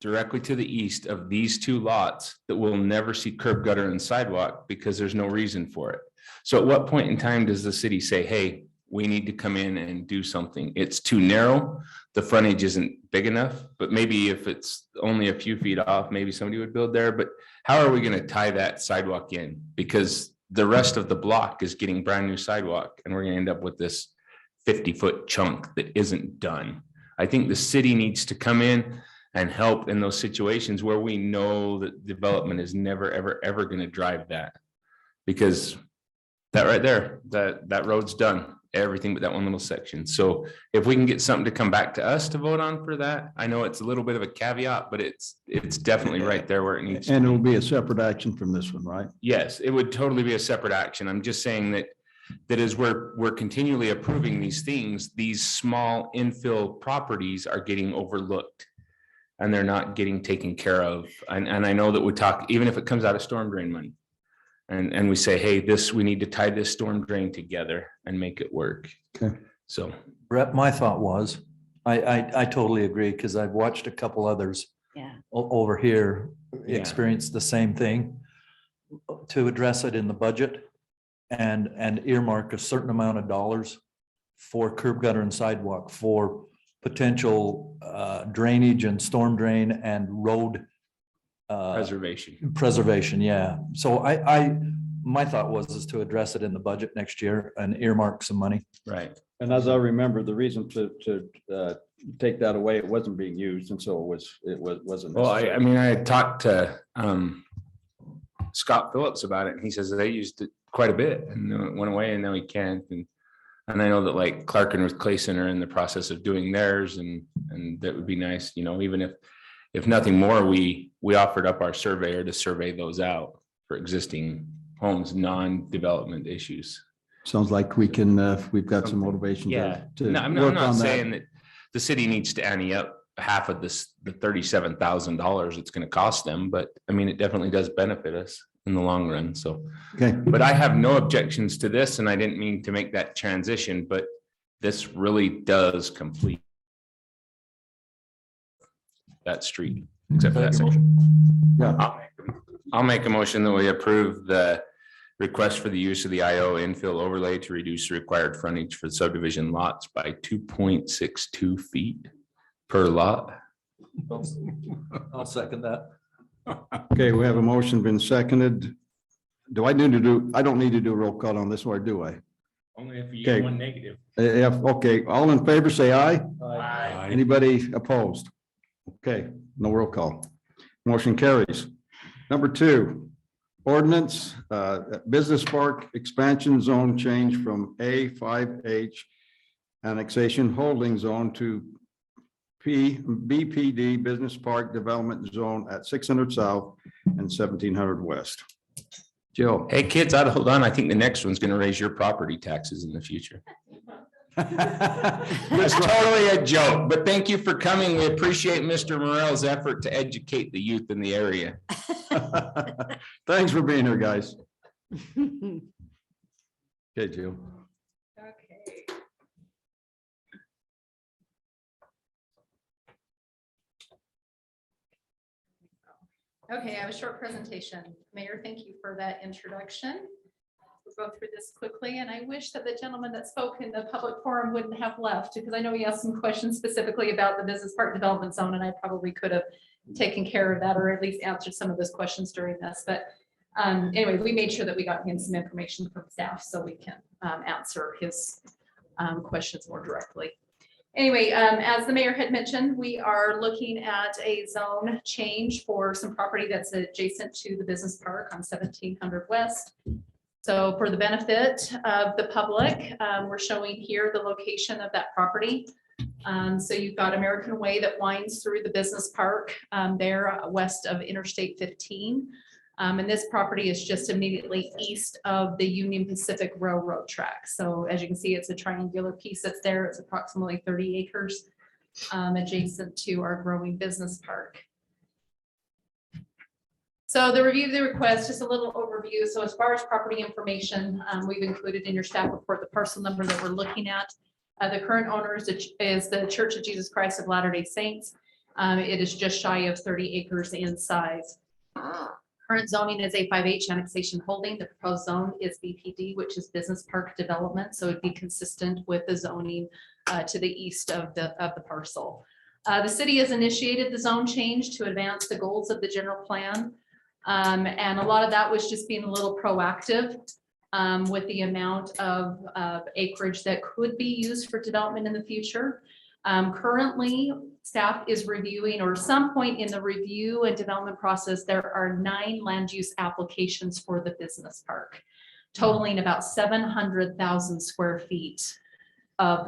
directly to the east of these 2 lots that will never see curb, gutter, and sidewalk because there's no reason for it. So at what point in time does the city say, hey, we need to come in and do something? It's too narrow. The frontage isn't big enough, but maybe if it's only a few feet off, maybe somebody would build there. But how are we going to tie that sidewalk in? Because the rest of the block is getting brand new sidewalk and we're going to end up with this 50-foot chunk that isn't done. I think the city needs to come in and help in those situations where we know that development is never, ever, ever going to drive that. Because that right there, that road's done, everything but that one little section. So if we can get something to come back to us to vote on for that, I know it's a little bit of a caveat, but it's definitely right there where it needs to And be. it will be a separate action from this one, right? Yes, it would totally be a separate action. I'm just saying that as we're continually approving these things, these small infill properties are getting overlooked. And they're not getting taken care of. And I know that we talk, even if it comes out of storm drain money. And we say, hey, we need to tie this storm drain together and make it work. Okay. So. Brett, my thought was, I totally agree, because I've watched a couple others over here experience the same thing. To address it in the budget and earmark a certain amount of dollars for curb, gutter, and sidewalk for potential drainage and storm drain and road preservation. Yeah. So my thought was to address it in the budget next year and earmark some money. Right. And as I remember, the reason to take that away, it wasn't being used, and so wasn't. Well, I necessary. mean, I had talked to Scott Phillips about it, and he says they used it quite a bit, and then it went away, and now he can't. And I know that like Clark and Ruth Clayson are in the process of doing theirs, and that would be nice, even if nothing more, we offered up our surveyor to survey those out for existing homes, non-development issues. Sounds like we can, we've got some motivation Yeah, to no, I'm work not on saying that. that the city needs to ante up half of this, the $37,000 it's gonna cost them, but I mean, it definitely does benefit us in the long run, so. Okay, But I have no objections to this, and I didn't mean to make that transition, but this really does complete that street, except for that section. yeah, I'll make a motion that we approve the request for the use of the IO infill overlay to reduce the required frontage for subdivision lots by 2.62 feet per lot. I'll second that. okay, we have a motion been seconded. I don't need to do a roll call on this, or do I? Only if you Okay. get one negative. Okay, all in favor, say aye. Aye. Anybody opposed? Okay, no roll call. Motion carries. Number 2, ordinance, business park expansion zone change from A5H annexation holding zone to BPD Business Park Development Zone at 600 South and 1700 West. Joe. Hey, kids, hold on. I think the next one's gonna raise your property taxes in the future. It's totally a joke, but thank you for coming. We appreciate Mr. Morel's effort to educate the youth in the area. Thanks for being here, guys. Okay, Jill. Okay. Okay, I have a short presentation. Mayor, thank you for that introduction. We'll go through this quickly, and I wish that the gentleman that spoke in the public forum wouldn't have left, because I know he asked some questions specifically about the business park development zone, and I probably could have taken care of that, or at least answered some of those questions during this. But anyway, we made sure that we got him some information from staff so we can answer his questions more directly. Anyway, as the mayor had mentioned, we are looking at a zone change for some property that's adjacent to the business park on 1700 West. So for the benefit of the public, we're showing here the location of that property. So you've got American Way that winds through the business park there west of Interstate 15. And this property is just immediately east of the Union Pacific Railroad track. So as you can see, it's a triangular piece that's there. It's approximately 30 acres adjacent to our growing business park. So the review of the request, just a little overview. So as far as property information, we've included in your staff report the parcel number that we're looking at. The current owner is the Church of Jesus Christ of Latter-day Saints. It is just shy of 30 acres in size. Current zoning is A5H annexation holding. The proposed zone is BPD, which is business park development. So it'd be consistent with the zoning to the east of the parcel. The city has initiated the zone change to advance the goals of the general plan. And a lot of that was just being a little proactive with the amount of acreage that could be used for development in the future. Currently, staff is reviewing, or some point in the review and development process, there are 9 land use applications for the business park, totaling about 700,000 square feet of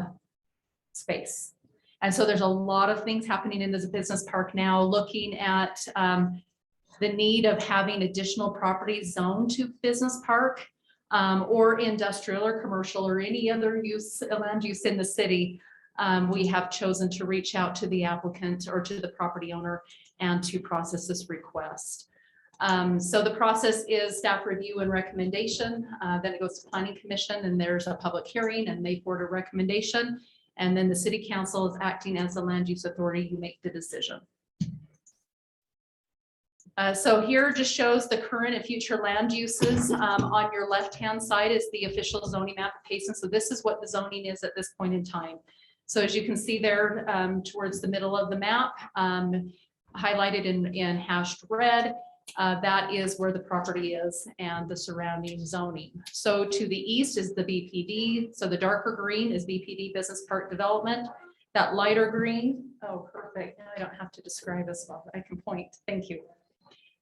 space. And so there's a lot of things happening in this business park now, looking at the need of having additional properties zoned to business park or industrial or commercial or any other use, land use in the city. We have chosen to reach out to the applicant or to the property owner and to process this request. So the process is staff review and recommendation. Then it goes to planning commission, and there's a public hearing, and they forward a recommendation. And then the city council is acting as the land use authority. You make the decision. So here just shows the current and future land uses. On your left-hand side is the official zoning map of Payson. So this is what the zoning is at this point in time. So as you can see there towards the middle of the map, highlighted in hashed red, that is where the property is and the surrounding zoning. So to the east is the BPD. So the darker green is BPD Business Park Development. that lighter green. Oh, perfect. Now I don't have to describe as well. I can point. Thank you.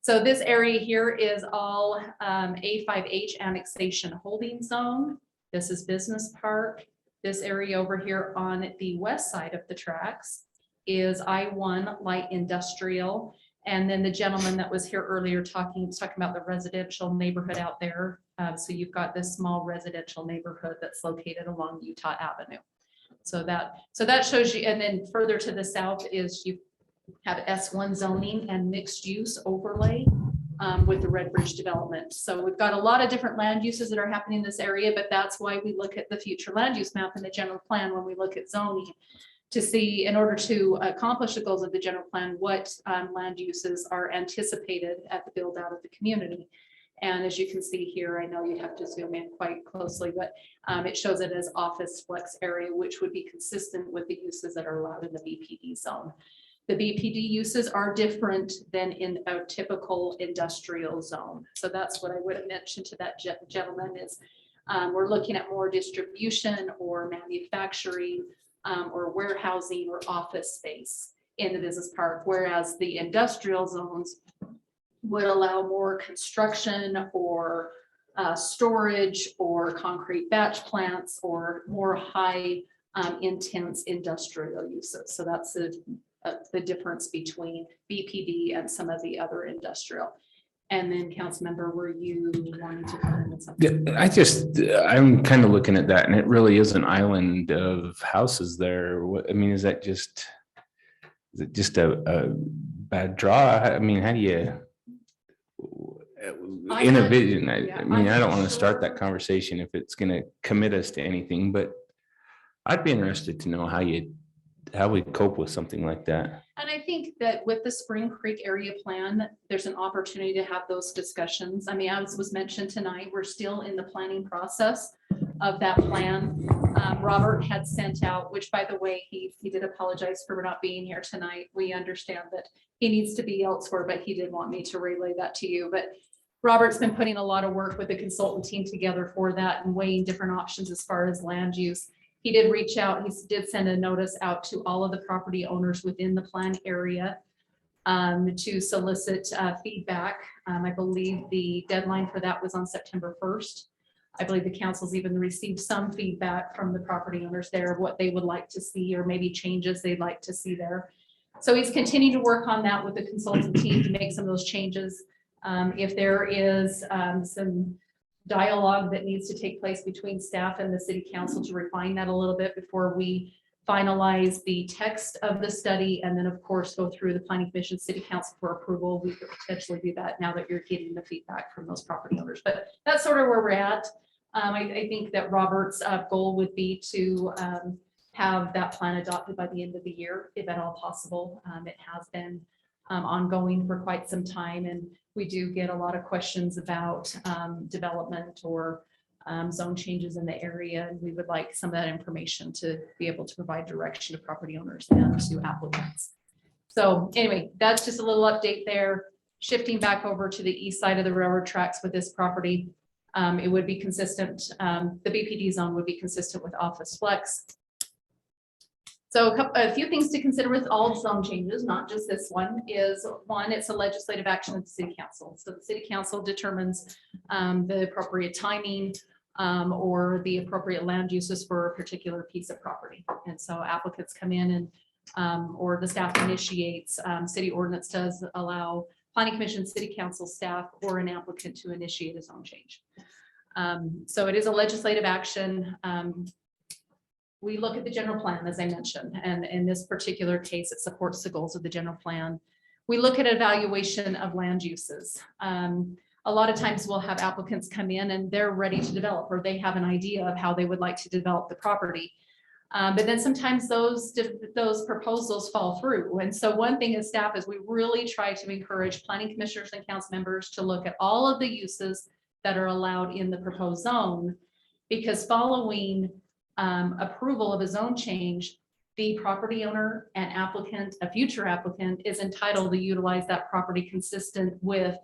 So this area here is all A5H annexation holding zone. This is business park. This area over here on the west side of the tracks is I-1 light industrial. And then the gentleman that was here earlier was talking about the residential neighborhood out there. So you've got this small residential neighborhood that's located along Utah Avenue. So that shows you, and then further to the south is you have S1 zoning and mixed use overlay with the Red Bridge development. So we've got a lot of different land uses that are happening in this area, but that's why we look at the future land use map and the general plan when we look at zoning to see, in order to accomplish the goals of the general plan, what land uses are anticipated at the build out of the community. And as you can see here, I know you have to zoom in quite closely, but it shows it as office flex area, which would be consistent with the uses that are allowed in the BPD zone. The BPD uses are different than in a typical industrial zone. So that's what I would have mentioned to that gentleman is we're looking at more distribution or manufacturing or warehousing or office space in the business park, whereas the industrial zones would allow more construction or storage or concrete batch plants or more high intense industrial uses. So that's the difference between BPD and some of the other industrial. And then Councilmember, were you wanting to comment on something? I'm kind of looking at that and it really is an island of houses there. What, I mean, is it just a bad draw? I mean, how do you, in a vision, I mean, I don't want to start that conversation if it's going to commit us to anything, but I'd be interested to know how we cope with something like that. And I think that with the Spring Creek area plan, there's an opportunity to have those discussions. I mean, as was mentioned tonight, we're still in the planning process of that plan. Robert had sent out, which by the way, he did apologize for not being here tonight. We understand that he needs to be elsewhere, but he did want me to relay that to you. But Robert's been putting a lot of work with the consultant team together for that and weighing different options as far as land use. He did reach out, he did send a notice out to all of the property owners within the plan area to solicit feedback. I believe the deadline for that was on September 1st. I believe the council's even received some feedback from the property owners there of what they would like to see or maybe changes they'd like to see there. So he's continuing to work on that with the consultant team to make some of those changes. If there is some dialogue that needs to take place between staff and the city council to refine that a little bit before we finalize the text of the study, and then of course go through the planning commission, city council for approval, we could potentially do that now that you're getting the feedback from those property owners. But that's sort of where we're at. I think that Robert's goal would be to have that plan adopted by the end of the year, if at all possible. It has been ongoing for quite some time, and we do get a lot of questions about development or zone changes in the area, and we would like some of that information to be able to provide direction to property owners and to applicants. So anyway, that's just a little update there. Shifting back over to the east side of the railroad tracks with this property, it would be consistent. The BPD zone would be consistent with office flex. So a few things to consider with all zone changes, not just this one, is one, it's a legislative action of the city council. So the city council determines the appropriate timing or the appropriate land uses for a particular piece of property. And so applicants come in and or the staff initiates, city ordinance does allow planning commission, city council staff, or an applicant to initiate a zone change. So it is a legislative action. We look at the general plan, as I mentioned, and in this particular case, it supports the goals of the general plan. We look at evaluation of land uses. A lot of times we'll have applicants come in and they're ready to develop, or they have an idea of how they would like to develop the property. But then sometimes those proposals fall through. And so one thing as staff is we really try to encourage planning commissioners and council members to look at all of the uses that are allowed in the proposed zone, because following approval of a zone change, the property owner and applicant, a future applicant, is entitled to utilize that property consistent with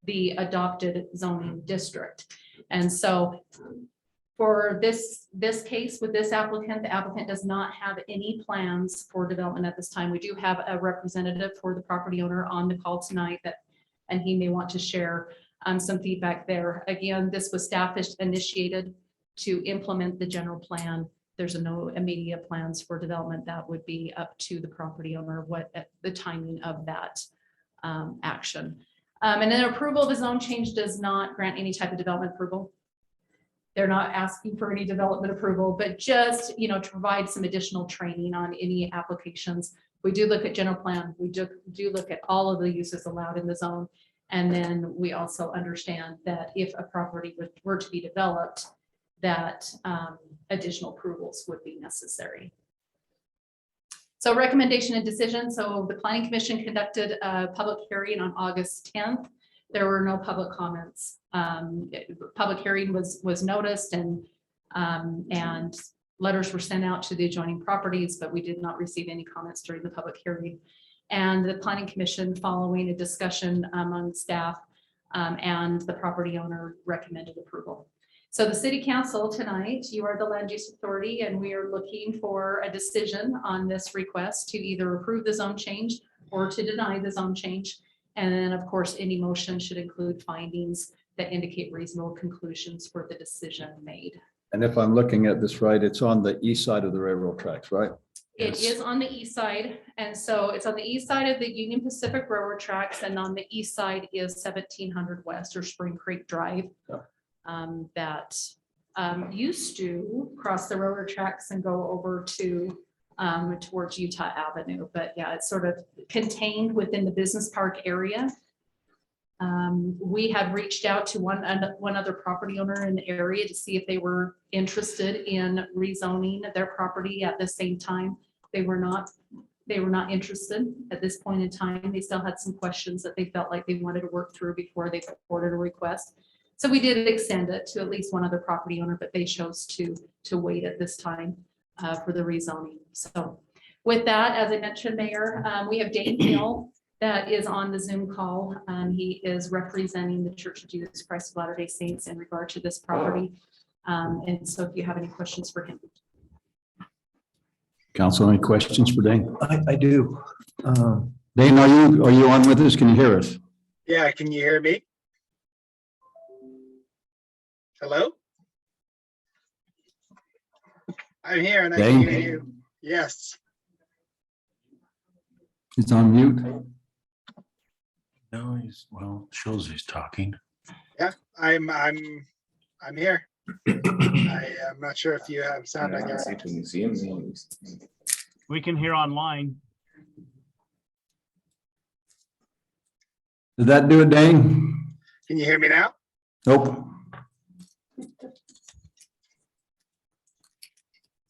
the adopted zoning district. And so For this case with this applicant, the applicant does not have any plans for development at this time. We do have a representative for the property owner on the call tonight and he may want to share some feedback there. Again, this was staff initiated to implement the general plan. There's no immediate plans for development. That would be up to the property owner, what the timing of that action. And then approval of a zone change does not grant any type of development approval. They're not asking for any development approval, but just, to provide some additional training on any applications. We do look at general plan. We do look at all of the uses allowed in the zone. And then we also understand that if a property were to be developed, that additional approvals would be necessary. So recommendation and decision. So the Planning Commission conducted a public hearing on August 10th. There were no public comments. Public hearing was noticed and letters were sent out to the adjoining properties, but we did not receive any comments during the public hearing. And the Planning Commission, following a discussion among staff and the property owner, recommended approval. So the City Council tonight, you are the Land Use Authority, and we are looking for a decision on this request to either approve the zone change or to deny the zone change. And then, of course, any motion should include findings that indicate reasonable conclusions for the decision made. And if I'm looking at this right, it's on the east side of the railroad tracks, right? It is on the east side. And so it's on the east side of the Union Pacific Railroad tracks. And on the east side is 1700 West or Spring Creek Drive. That used to cross the railroad tracks and go over to towards Utah Avenue. But yeah, it's sort of contained within the business park area. We had reached out to one other property owner in the area to see if they were interested in rezoning their property at the same time. They were not interested at this point in time. They still had some questions that they felt like they wanted to work through before they supported a request. So we did extend it to at least one other property owner, but they chose to wait at this time for the rezoning. So with that, as I mentioned, Mayor, we have Dane Hill that is on the Zoom call. He is representing the Church of Jesus Christ of Latter-day Saints in regard to this property. And so if you have any questions for him. Council, any questions for Dane? I do. Dane, are you on with us? Can you hear us? Yeah, can you hear me? Hello? I'm here and I can hear you. Yes. He's on mute. No, shows he's talking. Yeah, I'm here. I'm not sure if you have sound on your end. We can hear online. Did that do it, Dane? Can you hear me now? Nope.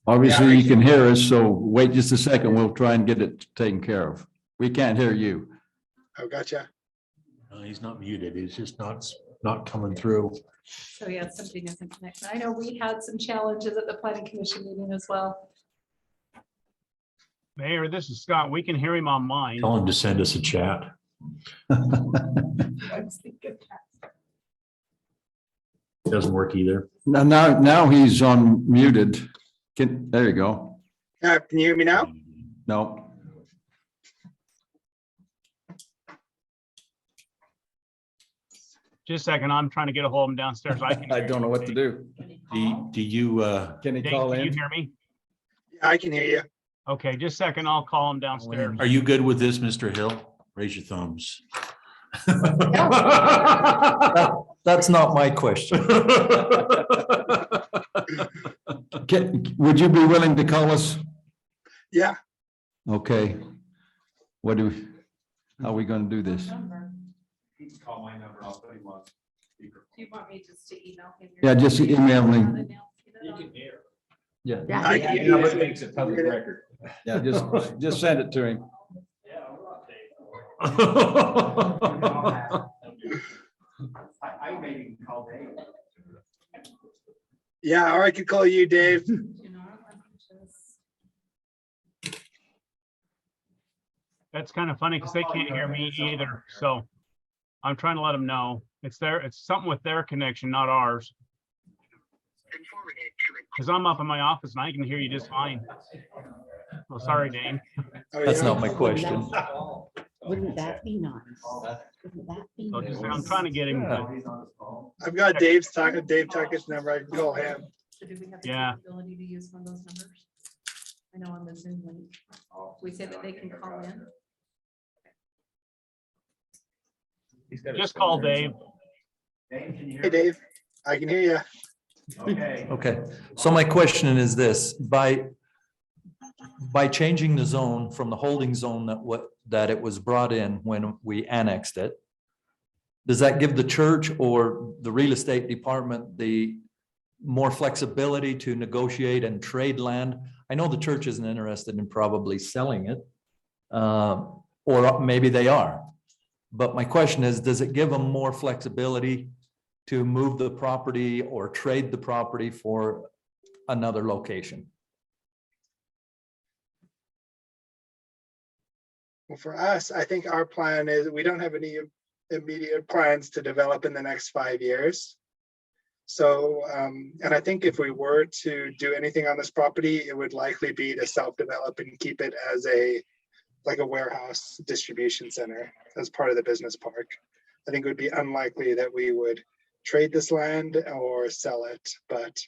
Obviously, you can hear us, so wait just a second. We'll try and get it taken care of. We can't hear you. Oh, gotcha. No, he's not muted. He's just not coming through. So yeah, something isn't connected. I know we had some challenges at the Planning Commission meeting as well. Mayor, this is Scott. We can hear him online. Tell him to send us a chat. Doesn't work either. Now he's on muted. There you go. Can you hear me now? No. Just a second. I'm trying to get a hold of him downstairs. I don't know what to do. Do you? Can he Dave, call can in? you hear me? Yeah, I can hear you. Okay, just a second. I'll call him downstairs. Are you good with this, Mr. Hill? Raise your thumbs. That's not my question. Would you be willing to call us? Yeah. Okay. How are we going to do this? Call my number. I'll put him on speaker. Do you want me just to email him? Yeah, just email me. You can hear. Yeah. It makes it public record. Yeah, just send it to him. I maybe call Dave. Yeah, or I could call you, Dave. That's kind of funny because they can't hear me either. So I'm trying to let them know it's something with their connection, not ours. Because I'm up in my office and I can hear you just fine. Oh, sorry, Dane. That's not my question. Wouldn't that be nice? Wouldn't that be So just, I'm nice? trying to get him. I've got Dave Tuckett's number. I can call him. So do we have the Yeah. ability to use one of those numbers? I know on the Zoom link, we say that they can call in. Just call Dave. Hey, Dave, I can hear you. Okay, so my question is this, by changing the zone from the holding zone that it was brought in when we annexed it, does that give the church or the real estate department the more flexibility to negotiate and trade land? I know the church isn't interested in probably selling it, or maybe they are. But my question is, does it give them more flexibility to move the property or trade the property for another location? Well, for us, I think our plan is we don't have any immediate plans to develop in the next 5 years. So, and I think if we were to do anything on this property, it would likely be to self-develop and keep it as like a warehouse distribution center as part of the business park. I think it would be unlikely that we would trade this land or sell it, but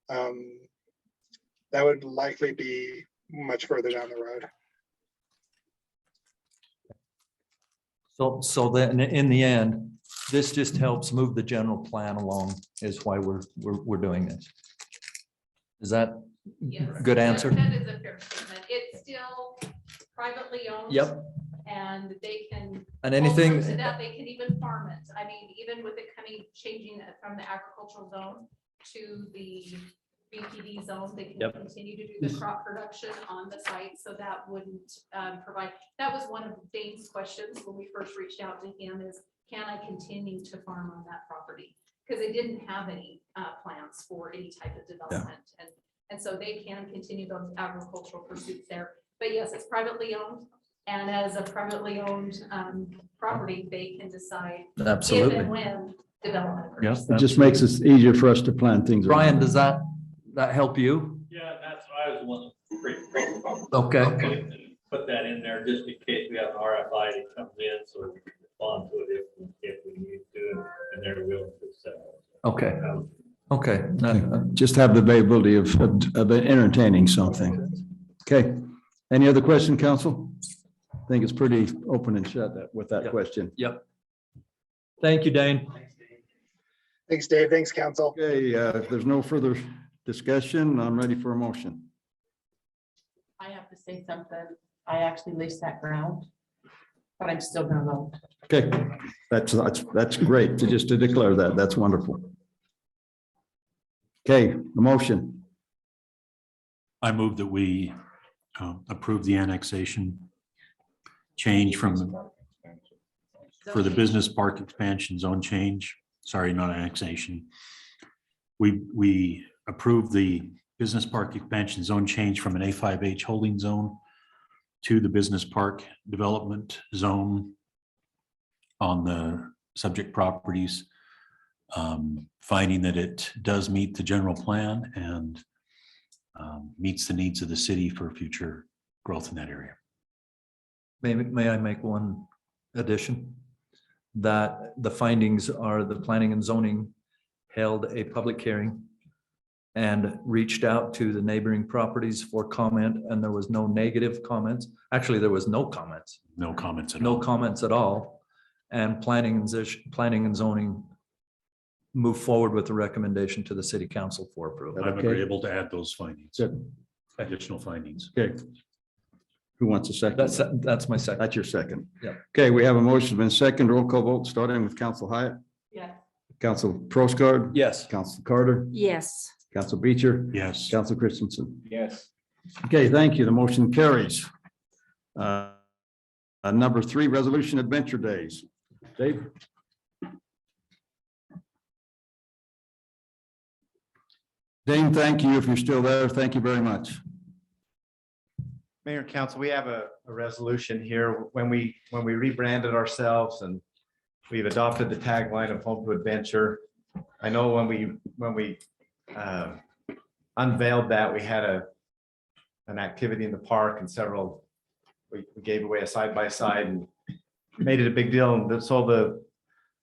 that would likely be much further down the road. So then in the end, this just helps move the general plan along is why we're doing this. Is that Yes, good answer? That is a fair statement. It's still privately owned. Yep. And they can. And anything- also to that, they can even farm it. I mean, even with it changing it from the agricultural zone to the BPD zone, they can Yep. continue to do the crop production on the site. So that wouldn't provide, that was one of Dane's questions when we first reached out to him is, can I continue to farm on that property? Because they didn't have any plans for any type of development. And so they can continue those agricultural pursuits there. But yes, it's privately owned. And as a privately owned property, they can decide Absolutely. if and when development occurs. Yes. It just makes it easier for us to plan things. Brian, does that help you? Yeah, that's what I was wondering. Okay. Put that in there just in case we have an RFI that comes in, so we can respond to it if we need to, and they're willing to sell. Okay. Okay. Just have the availability of entertaining something. Okay. Any other question, council? I think it's pretty open and shut with that question. Yep. Thank you, Dane. Thanks, Dave. Thanks, council. Okay, if there's no further discussion, I'm ready for a motion. I have to say something. I actually leased that ground, but I'm still gonna vote. Okay, that's great to just to declare that. That's wonderful. Okay, the motion. I move that we approve the annexation change for the business park expansion zone change. Sorry, not annexation. We approve the business park expansion zone change from an A5H holding zone to the business park development zone on the subject properties, finding that it does meet the general plan and meets the needs of the city for future growth in that area. May I make one addition? That the findings are the planning and zoning held a public hearing and reached out to the neighboring properties for comment, and there was no negative comments. Actually, there was no comments. No comments at all. No comments at all. And planning and zoning move forward with the recommendation to the city council for approval. I'm agreeable to add those findings, Good. additional findings. Okay. Who wants a second? That's my second. That's your second. Yeah. Okay, we have a motion been second. Roll call vote starting with Council Hyatt, Yeah. Council Prosgaard. Yes. Council Carter, Yes. Council Beecher, Yes. Council Christensen. Yes. Okay, thank you. The motion carries. Number 3, Resolution Adventure Days. Dave? Dane, thank you. If you're still there, thank you very much. Mayor and Council, we have a resolution here. When we rebranded ourselves and we've adopted the tagline of Home to Adventure. I know when we unveiled that. We had an activity in the park and we gave away a side-by-side and made it a big deal. And so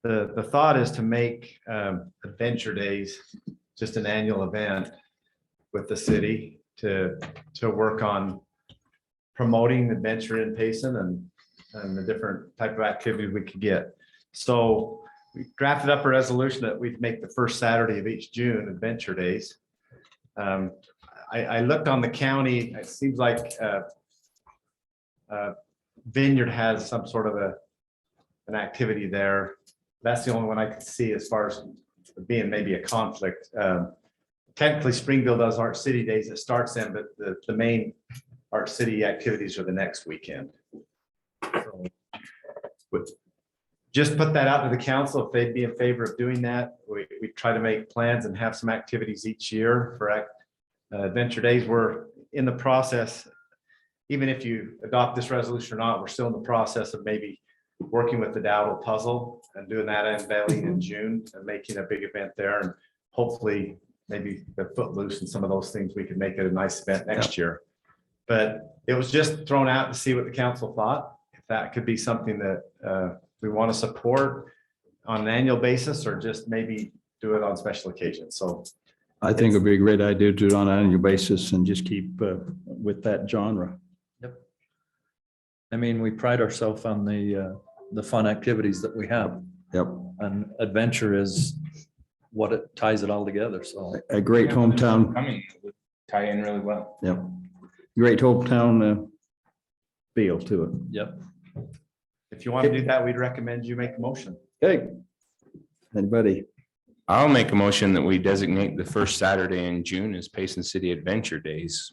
the thought is to make Adventure Days just an annual event with the city to work on promoting adventure in Payson and the different type of activity we could get. So we drafted up a resolution that we'd make the first Saturday of each June Adventure Days. I looked on the county, it seems like Vineyard has some sort of an activity there. That's the only one I could see as far as being maybe a conflict. Technically, Springville does Art City Days. It starts then, but the main Art City activities are the next weekend. So, just put that out to the council if they'd be in favor of doing that. We try to make plans and have some activities each year for Adventure Days. We're in the process, even if you adopt this resolution or not, we're still in the process of maybe working with the Dowdle puzzle and doing that unveiling in June and making a big event there. And hopefully maybe the Footloose and some of those things, we could make it a nice event next year. But it was just thrown out to see what the council thought, if that could be something that we want to support on an annual basis or just maybe do it on special occasions. So I think it'd be a great idea to do it on an annual basis and just keep with that genre. Yep. I mean, we pride ourselves on the fun activities that we have. Yep. And adventure is what it ties it all together. So A great hometown. Coming would tie in really well. Yep. Great hometown feel to it. Yep. if you want to do that, we'd recommend you make a motion. Okay. Anybody? I'll make a motion that we designate the first Saturday in June as Payson City Adventure Days.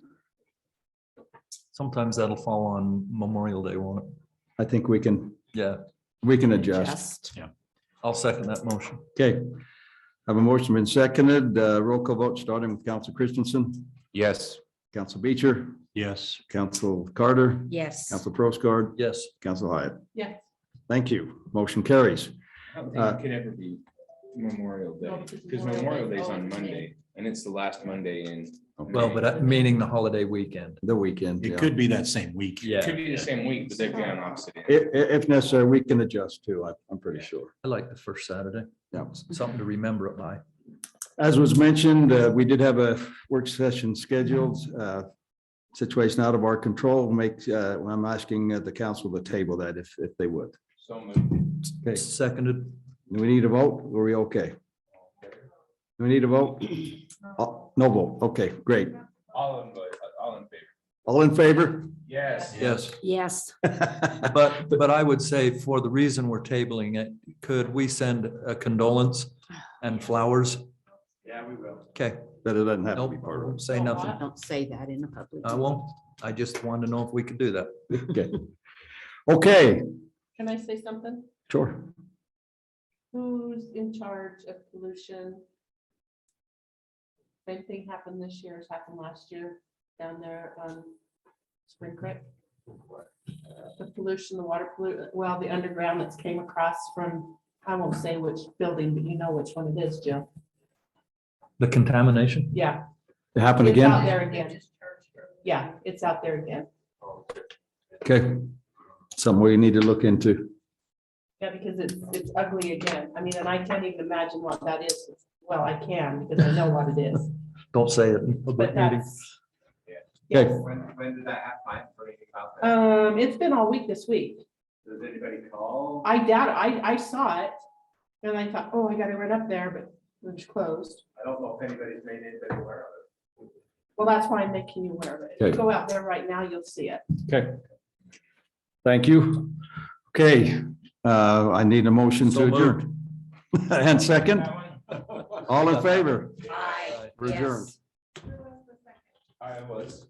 Sometimes that'll fall on Memorial Day, won't it? I think we can. Yeah. We can adjust. Yeah. I'll second that motion. Okay. Have a motion been seconded. Roll call vote starting with Council Christensen. Yes. Council Beecher. Yes. Council Carter. Yes. Council Prosgaard. Yes. Council Hyatt. Yes. Thank you. Motion carries. I don't think it could ever be Memorial Day, because Memorial Day is on Monday, and it's the last Monday in. Well, but meaning the holiday weekend. The weekend. It yeah. could be that same week. It Yeah. could be the same week, but they'd be on opposite ends. If necessary, we can adjust too. I'm pretty sure. I like the first Saturday. Yeah. Something to remember it by. As was mentioned, we did have a work session scheduled. Situation out of our control I'm asking the council to table that if they would. So moved. Okay, Seconded. do we need a vote? Are we okay? Do we need a vote? No vote. Okay, great. All in favor. All in favor? Yes. Yes. Yes. But I would say for the reason we're tabling it, could we send a condolence and flowers? Yeah, we will. Okay. That it doesn't have to Nope, be part of it. say nothing. Don't say that in a public. I won't. I just wanted to know if we could do that. Okay. Okay, Can I say something? sure. Who's in charge of pollution? Same thing happened this year as happened last year down there on Spring Creek. The pollution, the water pollution, well, the underground that's came across from, I won't say which building, but you know which one it is, Jill. The contamination? Yeah. It happened It's out again? there again. Yeah, it's out there again. Okay. Something we need to look into. Yeah, because it's ugly again. I mean, and I can't even imagine what that is. Well, I can because I know what it is. Don't say it in public But meeting. that's. Okay. Yes. When did that happen? For anything about that? It's been all week this week. Does anybody call? I doubt it. I saw it. And I thought, oh, I gotta run up there, but it was closed. I don't know if anybody's made anybody aware of it. Well, that's why I'm making you aware of it. If you Okay. go out there right now, you'll see it. Okay. Thank you. Okay, I need a motion to So adjourn. And second, all in favor? Aye. We're adjourned. I was.